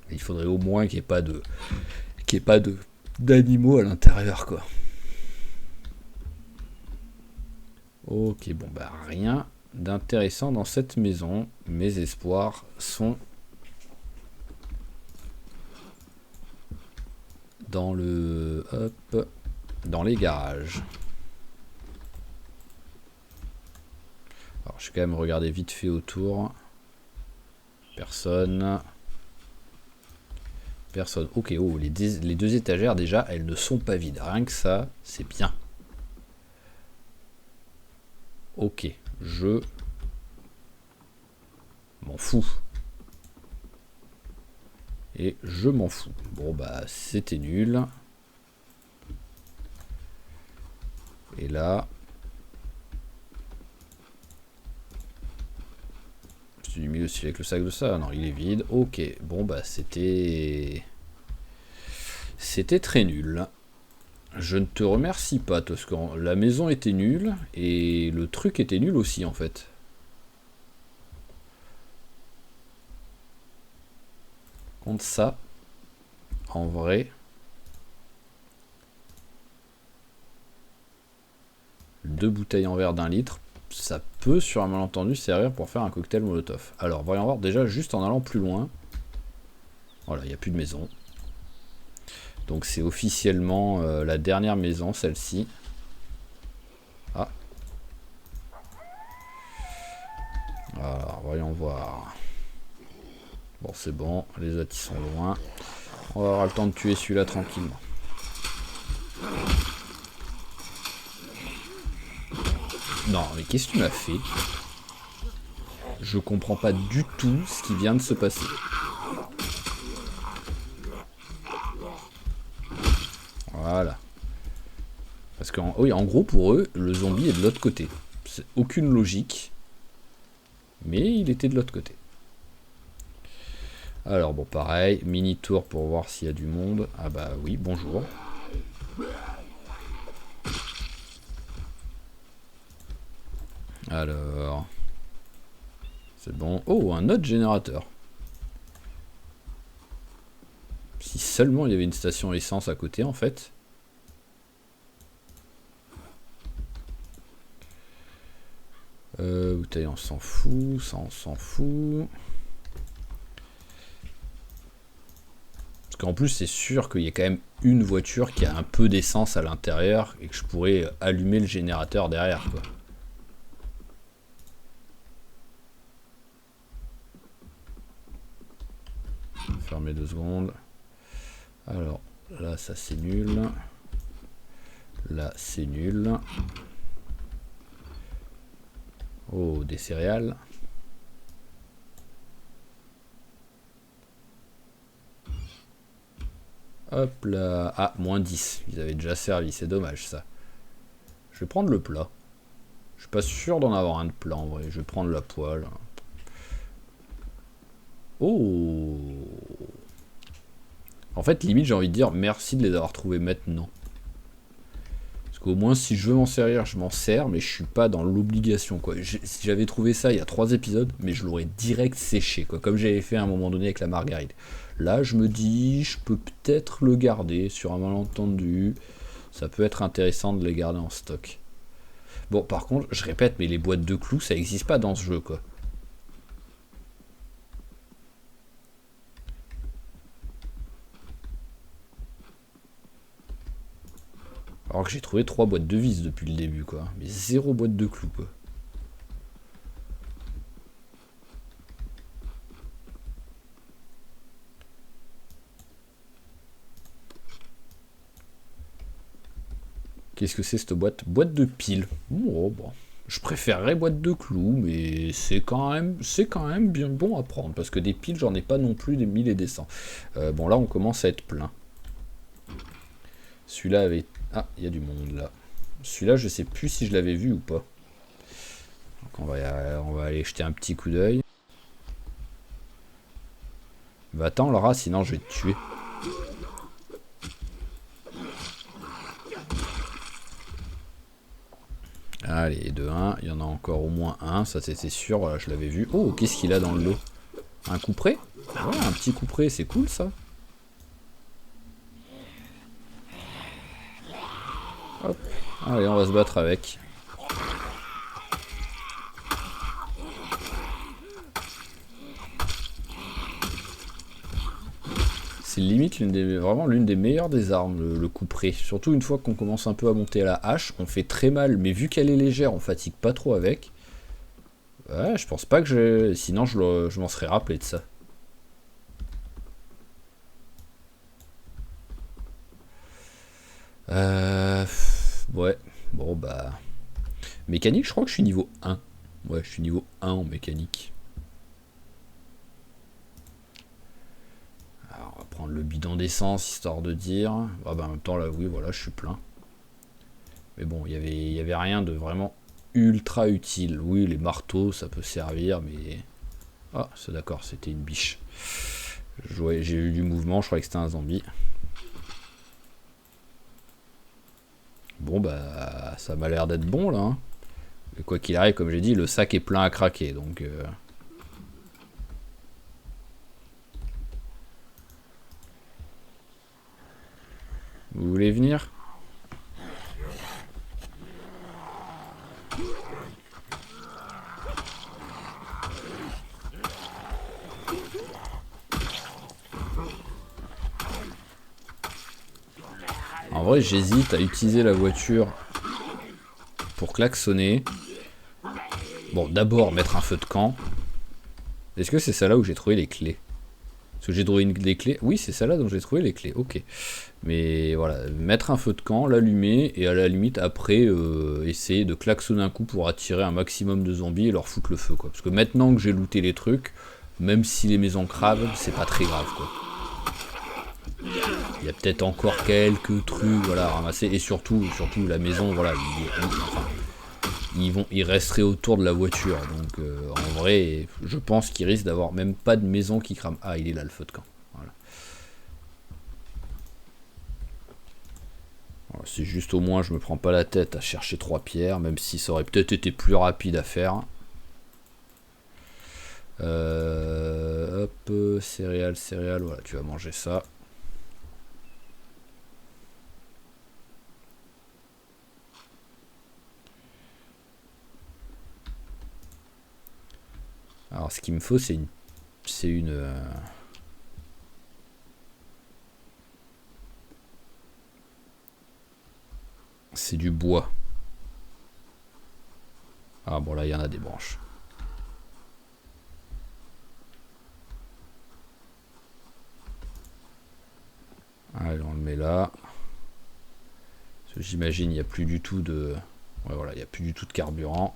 Il faudrait au moins qu'il n'y ait pas d'animaux à l'intérieur quoi. Ok, bon bah rien d'intéressant dans cette maison. Mes espoirs sont dans dans les garages. Alors je vais quand même regarder vite fait autour. Personne. Personne. Ok, oh, les deux étagères déjà, elles ne sont pas vides. Rien que ça, c'est bien. Ok, je m'en fous. Et je m'en fous. Bon bah c'était nul. Et là... C'est du milieu aussi avec le sac de ça. Non, il est vide. Ok, bon bah c'était... C'était très nul. Je ne te remercie pas, Toscan. La maison était nulle et le truc était nul aussi en fait. Contre ça, en vrai, 2 bouteilles en verre d'1 litre. ça peut sur un malentendu servir pour faire un cocktail molotov. Alors voyons voir déjà juste en allant plus loin. Voilà, il n'y a plus de maison. Donc c'est officiellement la dernière maison, celle-ci. Ah. Alors voyons voir. Bon c'est bon, les autres ils sont loin. On va avoir le temps de tuer celui-là tranquillement. Non mais qu'est-ce que tu m'as fait? Je comprends pas du tout ce qui vient de se passer. Voilà. Parce qu'en oui, en gros pour eux, le zombie est de l'autre côté. C'est aucune logique. Mais il était de l'autre côté. Alors bon pareil, mini tour pour voir s'il y a du monde. Ah bah oui, bonjour. Alors... C'est bon. Oh, un autre générateur. Si seulement il y avait une station essence à côté en fait. Bouteille, on s'en fout. Ça, on s'en fout. Parce qu'en plus, c'est sûr qu'il y a quand même une voiture qui a un peu d'essence à l'intérieur et que je pourrais allumer le générateur derrière, quoi. Fermer 2 secondes. Alors, là, ça c'est nul. Là, c'est nul. Oh, des céréales. Hop là. Ah, moins 10. Ils avaient déjà servi, c'est dommage ça. Je vais prendre le plat. Je suis pas sûr d'en avoir un de plat en vrai. Je vais prendre la poêle. Oh. En fait, limite, j'ai envie de dire merci de les avoir trouvés maintenant. Parce qu'au moins, si je veux m'en servir, je m'en sers, mais je suis pas dans l'obligation, quoi. Si j'avais trouvé ça il y a 3 épisodes, mais je l'aurais direct séché, quoi. Comme j'avais fait à un moment donné avec la margarine. Là, je me dis, je peux peut-être le garder sur un malentendu. Ça peut être intéressant de les garder en stock. Bon, par contre, je répète, mais les boîtes de clous, ça n'existe pas dans ce jeu, quoi. Alors que j'ai trouvé 3 boîtes de vis depuis le début, quoi. Mais 0 boîte de clous, quoi. Qu'est-ce que c'est cette boîte? Boîte de piles. Oh, bon. Je préférerais boîte de clous, mais c'est quand même bien bon à prendre. Parce que des piles, j'en ai pas non plus des 1000 et des 100. Bon, là, on commence à être plein. Celui-là avait... Ah, il y a du monde, là. Celui-là, je sais plus si je l'avais vu ou pas. Donc, on va aller jeter un petit coup d'œil. Bah attends, Laura, sinon je vais te tuer. Allez, 2-1, il y en a encore au moins un, ça c'était sûr, voilà, je l'avais vu. Oh, qu'est-ce qu'il a dans le lot? Un couperet? Ouais, un petit couperet, c'est cool ça. Hop, allez, on va se battre avec. C'est limite vraiment l'une des meilleures des armes, le couperet. Surtout une fois qu'on commence un peu à monter à la hache, on fait très mal, mais vu qu'elle est légère, on fatigue pas trop avec. Ouais, je pense pas que je... Sinon, je m'en serais rappelé de ça. Ouais, bon bah... Mécanique, je crois que je suis niveau 1. Ouais, je suis niveau 1 en mécanique. Alors, on va prendre le bidon d'essence, histoire de dire... Ah bah en même temps, là, oui, voilà, je suis plein. Mais bon, il y avait rien de vraiment ultra utile. Oui, les marteaux, ça peut servir, mais... Ah, c'est d'accord, c'était une biche. J'ai eu du mouvement, je croyais que c'était un zombie. Bon, bah, ça m'a l'air d'être bon, là. Hein. Et quoi qu'il arrive, comme j'ai dit, le sac est plein à craquer, donc... Vous voulez venir? vrai, j'hésite à utiliser la voiture pour klaxonner. Bon, d'abord mettre un feu de camp. Est-ce que c'est celle-là où j'ai trouvé les clés? Parce que j'ai trouvé les clés. Oui, c'est celle-là dont j'ai trouvé les clés. Ok. Mais voilà, mettre un feu de camp, l'allumer et à la limite après essayer de klaxonner un coup pour attirer un maximum de zombies et leur foutre le feu quoi. Parce que maintenant que j'ai looté les trucs, même si les maisons crament, c'est pas très grave quoi. Il y a peut-être encore quelques trucs voilà, à ramasser et surtout la maison voilà, ils resteraient autour de la voiture donc en vrai je pense qu'ils risquent d'avoir même pas de maison qui crame. Ah il est là le feu de camp. Voilà. C'est juste au moins je me prends pas la tête à chercher 3 pierres, même si ça aurait peut-être été plus rapide à faire. Hop, céréales, voilà, tu vas manger ça. Alors ce qu'il me faut c'est une c'est du bois. Ah bon là il y en a des branches. Allez on le met là. J'imagine il n'y a plus du tout de. Ouais voilà, il n'y a plus du tout de carburant.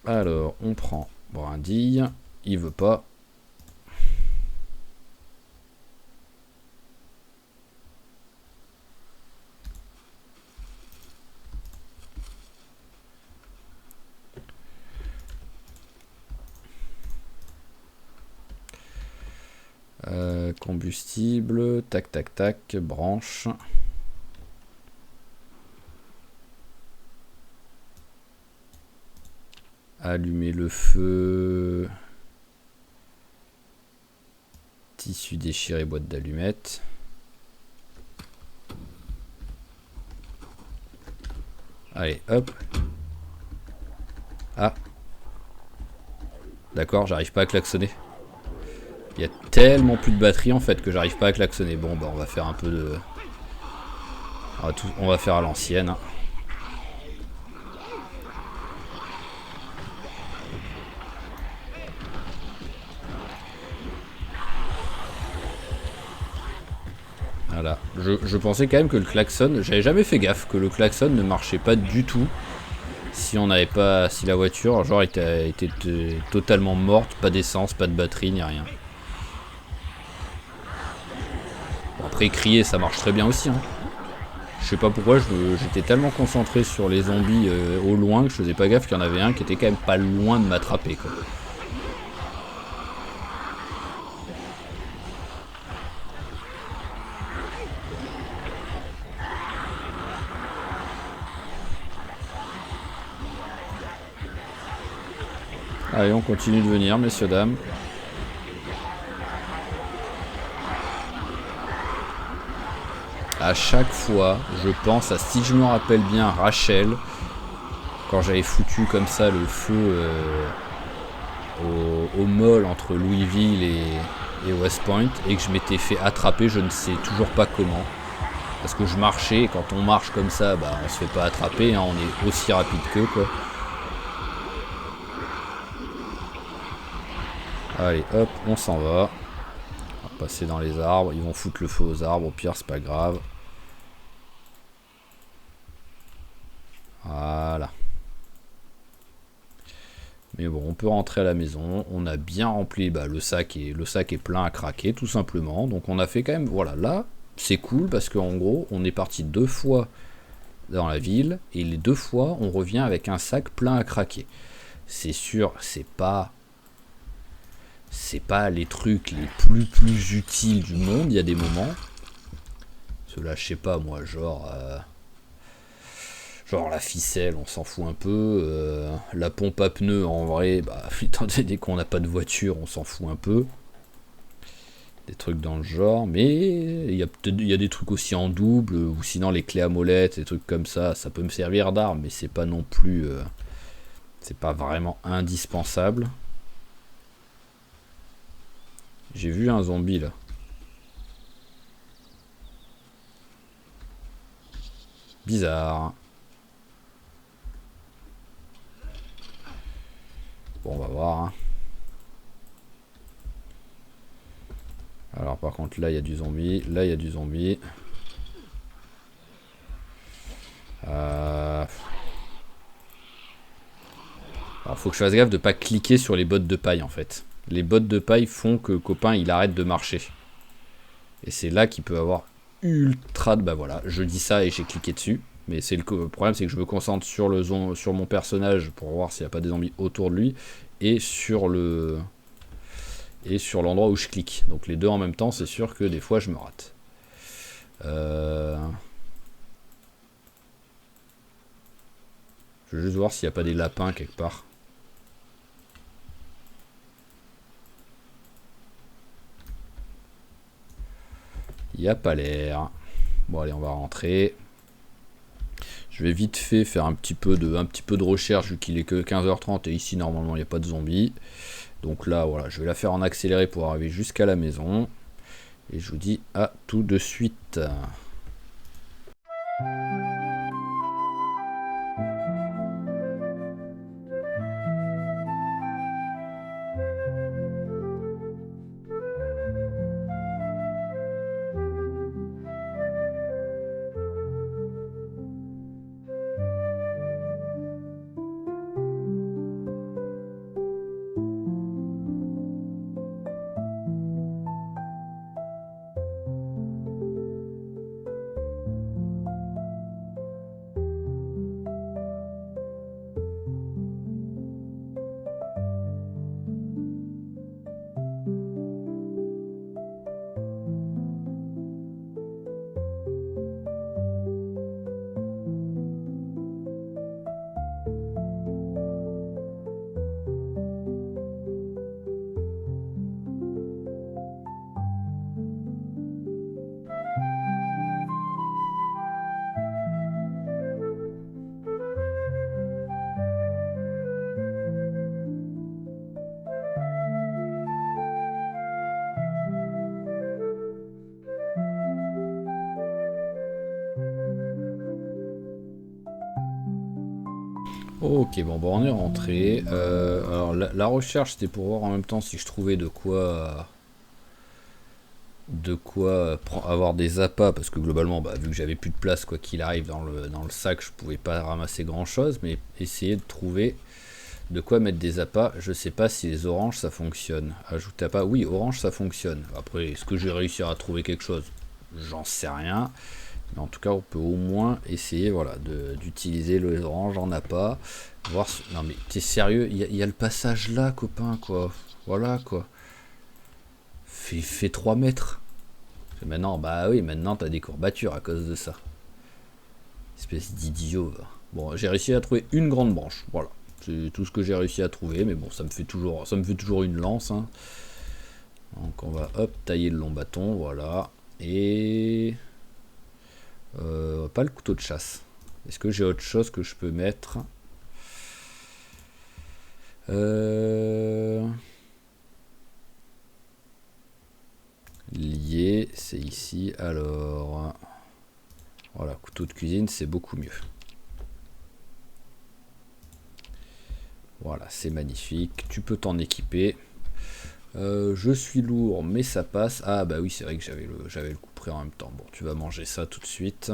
Alors on prend brindille. Il veut pas. Combustible, tac tac tac, branche. Allumer le feu. Tissu déchiré, boîte d'allumettes. Allez, hop. Ah. D'accord, j'arrive pas à klaxonner. Il y a tellement plus de batterie en fait que j'arrive pas à klaxonner. Bon bah on va faire un peu de... On va faire à l'ancienne. Voilà. Je pensais quand même que le klaxon... J'avais jamais fait gaffe que le klaxon ne marchait pas du tout. Si on n'avait pas... Si la voiture genre était totalement morte, pas d'essence, pas de batterie, ni rien. Bon, après crier ça marche très bien aussi. Hein. Je sais pas pourquoi j'étais tellement concentré sur les zombies au loin que je faisais pas gaffe qu'il y en avait un qui était quand même pas loin de m'attraper quoi. Allez, on continue de venir, messieurs, dames. À chaque fois, je pense à, si je me rappelle bien, Rachel, quand j'avais foutu comme ça le feu au mall entre Louisville et West Point, et que je m'étais fait attraper, je ne sais toujours pas comment. Parce que je marchais, et quand on marche comme ça, bah, on se fait pas attraper, hein, on est aussi rapide qu'eux, quoi. Allez, hop, on s'en va. On va passer dans les arbres. Ils vont foutre le feu aux arbres. Au pire, c'est pas grave. Voilà. Mais bon, on peut rentrer à la maison. On a bien rempli le sac est plein à craquer, tout simplement. Donc on a fait quand même... Voilà, là, c'est cool parce qu'en gros, on est parti 2 fois dans la ville. Et les 2 fois, on revient avec un sac plein à craquer. C'est sûr, c'est pas les trucs les plus utiles du monde, il y a des moments. Cela, je sais pas moi, genre la ficelle, on s'en fout un peu. La pompe à pneus, en vrai, bah, étant donné qu'on n'a pas de voiture, on s'en fout un peu. Des trucs dans le genre, mais il y a des trucs aussi en double, ou sinon les clés à molette, des trucs comme ça, ça peut me servir d'arme, mais c'est pas non plus... c'est pas vraiment indispensable. J'ai vu un zombie là. Bizarre. Bon, on va voir. Hein. Alors par contre là il y a du zombie. Là il y a du zombie. Alors faut que je fasse gaffe de pas cliquer sur les bottes de paille en fait. Les bottes de paille font que le copain il arrête de marcher. Et c'est là qu'il peut avoir ultra de... Bah voilà, je dis ça et j'ai cliqué dessus. Mais c'est le problème, c'est que je me concentre sur mon personnage pour voir s'il n'y a pas des zombies autour de lui. Et sur l'endroit où je clique. Donc les deux en même temps, c'est sûr que des fois je me rate. Je vais juste voir s'il n'y a pas des lapins quelque part. Il n'y a pas l'air. Bon allez, on va rentrer. Je vais vite fait faire un petit peu de recherche vu qu'il est que 15h30 et ici normalement il n'y a pas de zombies. Donc là voilà, je vais la faire en accéléré pour arriver jusqu'à la maison. Et je vous dis à tout de suite. Ok, bon, on est rentré. Alors la recherche c'était pour voir en même temps si je trouvais de quoi avoir des appâts, parce que globalement bah, vu que j'avais plus de place quoi qu'il arrive dans le sac, je pouvais pas ramasser grand chose, mais essayer de trouver de quoi mettre des appâts. Je sais pas si les oranges ça fonctionne. Ajouter appât, oui, orange ça fonctionne. Après, est-ce que j'ai réussi à trouver quelque chose? J'en sais rien. Mais en tout cas, on peut au moins essayer voilà, d'utiliser les oranges en appât. Voir si... Non mais t'es sérieux, il y a le passage là, copain, quoi. Voilà, quoi. Fait 3 mètres. Et maintenant, bah oui, maintenant t'as des courbatures à cause de ça. Espèce d'idiot. Bon, j'ai réussi à trouver une grande branche. Voilà. C'est tout ce que j'ai réussi à trouver. Mais bon, ça me fait toujours une lance. Hein. Donc on va, hop, tailler le long bâton. Voilà. Et... pas le couteau de chasse. Est-ce que j'ai autre chose que je peux mettre? Lié, c'est ici. Alors, voilà, couteau de cuisine, c'est beaucoup mieux. Voilà, c'est magnifique. Tu peux t'en équiper. Je suis lourd, mais ça passe. Ah bah oui, c'est vrai que j'avais le couperet en même temps. Bon, tu vas manger ça tout de suite.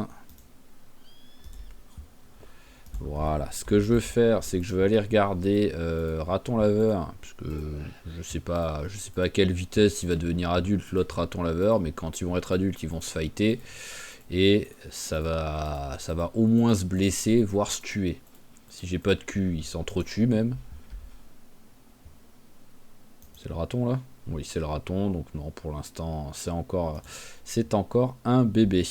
Voilà, ce que je veux faire, c'est que je vais aller regarder raton laveur, parce que je sais pas à quelle vitesse il va devenir adulte l'autre raton laveur, mais quand ils vont être adultes, ils vont se fighter et ça va au moins se blesser, voire se tuer. Si j'ai pas de cul, il s'entretue même. C'est le raton là? Oui, c'est le raton, donc non, pour l'instant, c'est encore un bébé.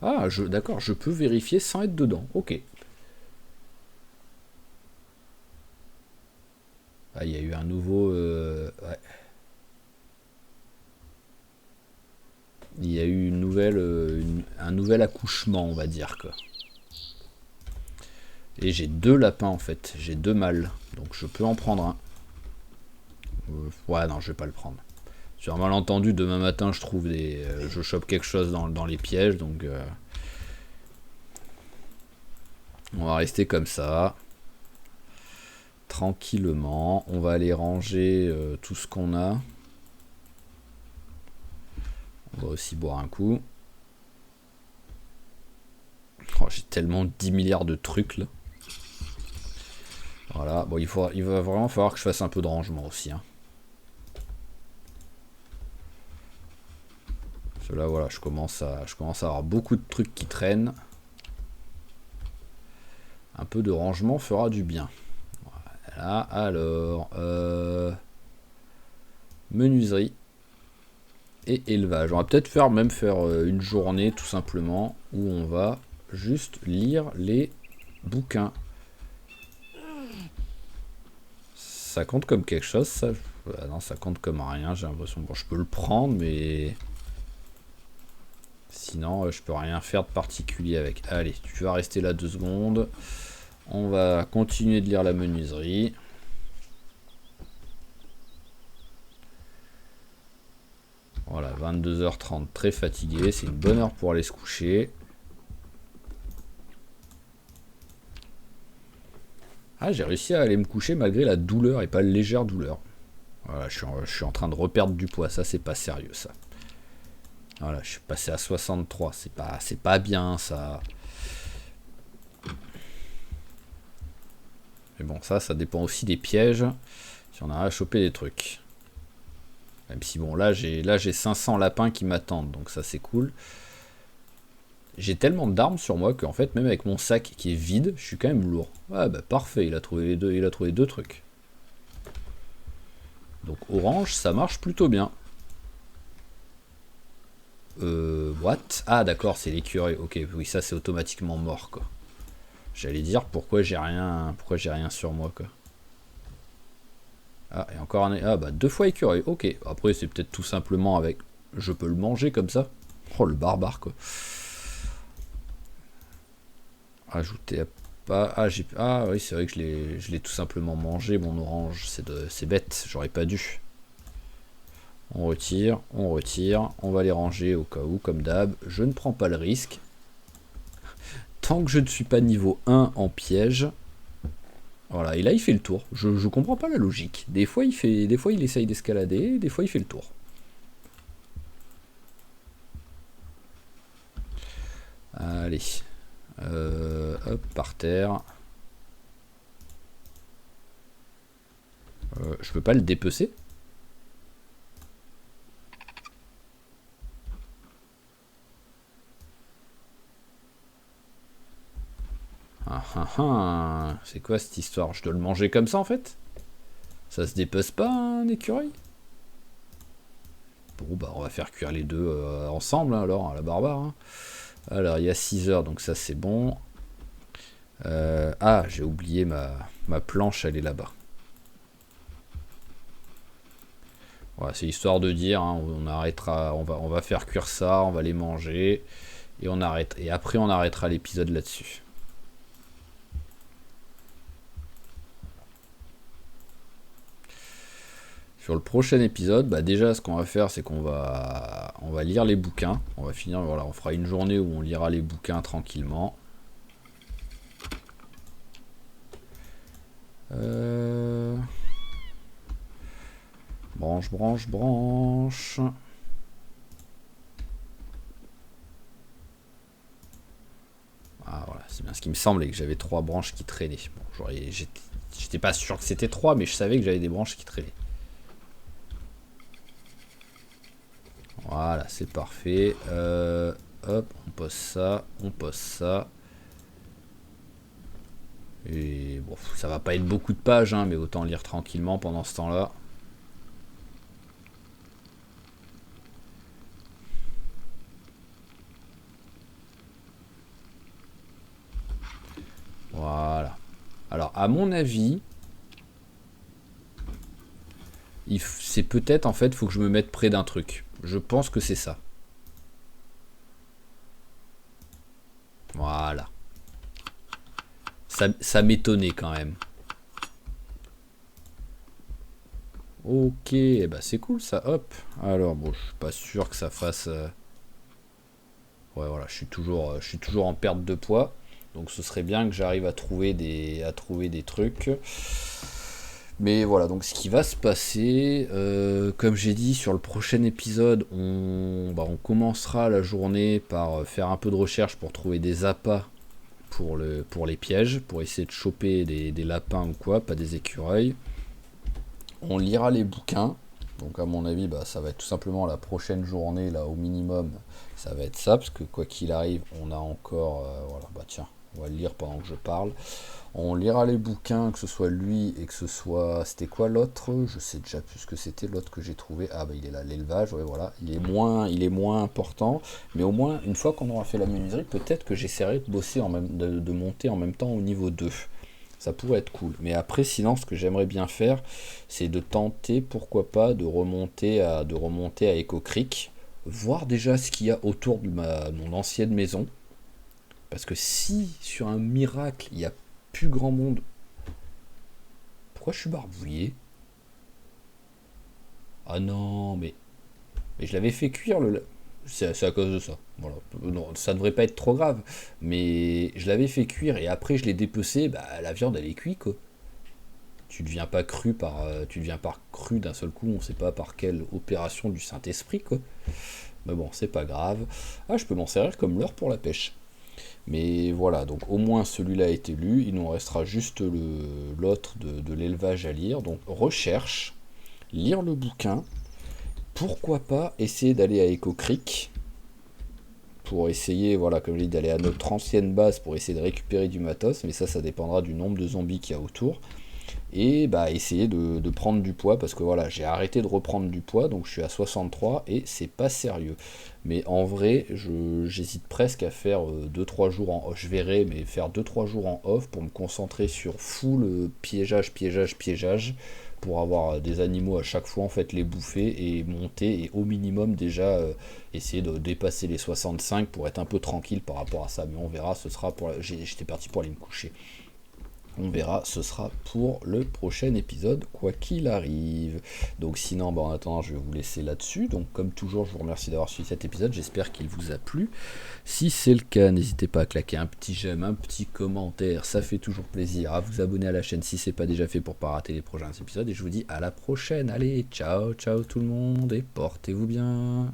Ah, d'accord, je peux vérifier sans être dedans. Ok. Ah, il y a eu un nouveau... ouais. Il y a eu un nouvel accouchement, on va dire. Quoi. Et j'ai 2 lapins, en fait. J'ai 2 mâles. Donc je peux en prendre un. Ouais, non, je vais pas le prendre. Sur un malentendu, demain matin, je chope quelque chose dans les pièges. Donc... On va rester comme ça. Tranquillement. On va aller ranger tout ce qu'on a. On va aussi boire un coup. Oh, j'ai tellement 10 milliards de trucs là. Voilà. Bon, il va vraiment falloir que je fasse un peu de rangement aussi. Hein. Parce que là, voilà, je commence à avoir beaucoup de trucs qui traînent. Un peu de rangement fera du bien. Voilà, alors... menuiserie et élevage. On va peut-être même faire une journée tout simplement où on va juste lire les bouquins. Ça compte comme quelque chose, ça? Ah non, ça compte comme rien, j'ai l'impression. Bon, je peux le prendre, mais... Sinon, je peux rien faire de particulier avec. Allez, tu vas rester là 2 secondes. On va continuer de lire la menuiserie. Voilà, 22h30, très fatigué. C'est une bonne heure pour aller se coucher. Ah, j'ai réussi à aller me coucher malgré la douleur et pas la légère douleur. Voilà, je suis en train de reperdre du poids. Ça, c'est pas sérieux, ça. Voilà, je suis passé à 63. C'est pas bien, ça. Mais bon, ça dépend aussi des pièges. Si on a à choper des trucs. Même si, bon, là, j'ai 500 lapins qui m'attendent. Donc ça, c'est cool. J'ai tellement d'armes sur moi qu'en fait, même avec mon sac qui est vide, je suis quand même lourd. Ah bah parfait, il a trouvé deux trucs. Donc orange, ça marche plutôt bien. What? Ah d'accord, c'est l'écureuil. Ok, oui, ça c'est automatiquement mort quoi. J'allais dire pourquoi j'ai rien sur moi quoi. Ah, et encore un... Ah bah 2 fois écureuil, ok. Après c'est peut-être tout simplement avec... Je peux le manger comme ça. Oh le barbare quoi. Ajouter à pas. Ah oui, c'est vrai que je l'ai tout simplement mangé, mon orange. C'est bête, j'aurais pas dû. On retire. On va les ranger au cas où, comme d'hab. Je ne prends pas le risque. Tant que je ne suis pas niveau 1 en piège. Voilà, et là il fait le tour. Je comprends pas la logique. Des fois il essaye d'escalader, des fois il fait le tour. Allez. Hop, par terre. Je peux pas le dépecer? C'est quoi cette histoire? Je dois le manger comme ça en fait? Ça se dépece pas un écureuil? Bon bah on va faire cuire les deux ensemble hein, alors à la barbare. Hein. Alors il y a 6 heures donc ça c'est bon. Ah j'ai oublié ma planche, elle est là-bas. Voilà, c'est histoire de dire, hein, on arrêtera, on va faire cuire ça, on va les manger et on arrête. Et après on arrêtera l'épisode là-dessus. Sur le prochain épisode, bah déjà ce qu'on va faire c'est qu'on va lire les bouquins. On va finir, voilà, on fera une journée où on lira les bouquins tranquillement. Branche. Ah voilà, c'est bien ce qui me semblait, que j'avais 3 branches qui traînaient. Bon, j'étais pas sûr que c'était 3, mais je savais que j'avais des branches qui traînaient. Voilà, c'est parfait. Hop, on pose ça. Et bon, ça va pas être beaucoup de pages, hein, mais autant lire tranquillement pendant ce temps-là. Voilà. Alors, à mon avis, c'est peut-être en fait, faut que je me mette près d'un truc. Je pense que c'est ça. Voilà. Ça m'étonnait quand même. Ok, bah c'est cool ça, hop. Alors bon, je suis pas sûr que ça fasse... Ouais voilà, je suis toujours en perte de poids. Donc ce serait bien que j'arrive à trouver des trucs. Mais voilà, donc ce qui va se passer, comme j'ai dit sur le prochain épisode, on commencera la journée par faire un peu de recherche pour trouver des appâts pour les pièges, pour essayer de choper des lapins ou quoi, pas des écureuils. On lira les bouquins. Donc à mon avis, ça va être tout simplement la prochaine journée, là au minimum, ça va être ça, parce que quoi qu'il arrive, on a encore... voilà, tiens, on va le lire pendant que je parle. On lira les bouquins, que ce soit lui et que ce soit... C'était quoi l'autre? Je sais déjà plus ce que c'était l'autre que j'ai trouvé. Ah il est là, l'élevage, ouais voilà. Il est moins important, mais au moins, une fois qu'on aura fait la menuiserie, peut-être que j'essaierai de bosser de monter en même temps au niveau 2. Ça pourrait être cool. Mais après, sinon, ce que j'aimerais bien faire, c'est de tenter, pourquoi pas, de remonter à Echo Creek, voir déjà ce qu'il y a autour de mon ancienne maison. Parce que si, sur un miracle, il n'y a plus grand monde... Pourquoi je suis barbouillé? Ah non, mais je l'avais fait cuire le... C'est à cause de ça. Voilà. Non, ça devrait pas être trop grave. Mais je l'avais fait cuire et après je l'ai dépecé, la viande elle est cuite quoi. Tu deviens pas cru d'un seul coup, on sait pas par quelle opération du Saint-Esprit quoi. Mais bon, c'est pas grave. Ah, je peux m'en servir comme leurre pour la pêche. Mais voilà, donc au moins celui-là a été lu, il nous restera juste l'autre de l'élevage à lire. Donc recherche, lire le bouquin, pourquoi pas essayer d'aller à Echo Creek pour essayer, voilà, comme je dis, d'aller à notre ancienne base pour essayer de récupérer du matos, mais ça dépendra du nombre de zombies qu'il y a autour. Et essayer de prendre du poids, parce que voilà, j'ai arrêté de reprendre du poids, donc je suis à 63 et c'est pas sérieux. Mais en vrai, j'hésite presque à faire 2-3 jours en off, je verrai, mais faire 2-3 jours en off pour me concentrer sur full piégeage, pour avoir des animaux à chaque fois, en fait, les bouffer et monter, et au minimum déjà essayer de dépasser les 65 pour être un peu tranquille par rapport à ça. Mais on verra, ce sera pour... J'étais parti pour aller me coucher. On verra, ce sera pour le prochain épisode, quoi qu'il arrive. Donc sinon, en attendant, je vais vous laisser là-dessus. Donc comme toujours, je vous remercie d'avoir suivi cet épisode, j'espère qu'il vous a plu. Si c'est le cas, n'hésitez pas à claquer un petit j'aime, un petit commentaire, ça fait toujours plaisir. À vous abonner à la chaîne si c'est pas déjà fait pour pas rater les prochains épisodes. Et je vous dis à la prochaine. Allez, ciao, ciao tout le monde et portez-vous bien.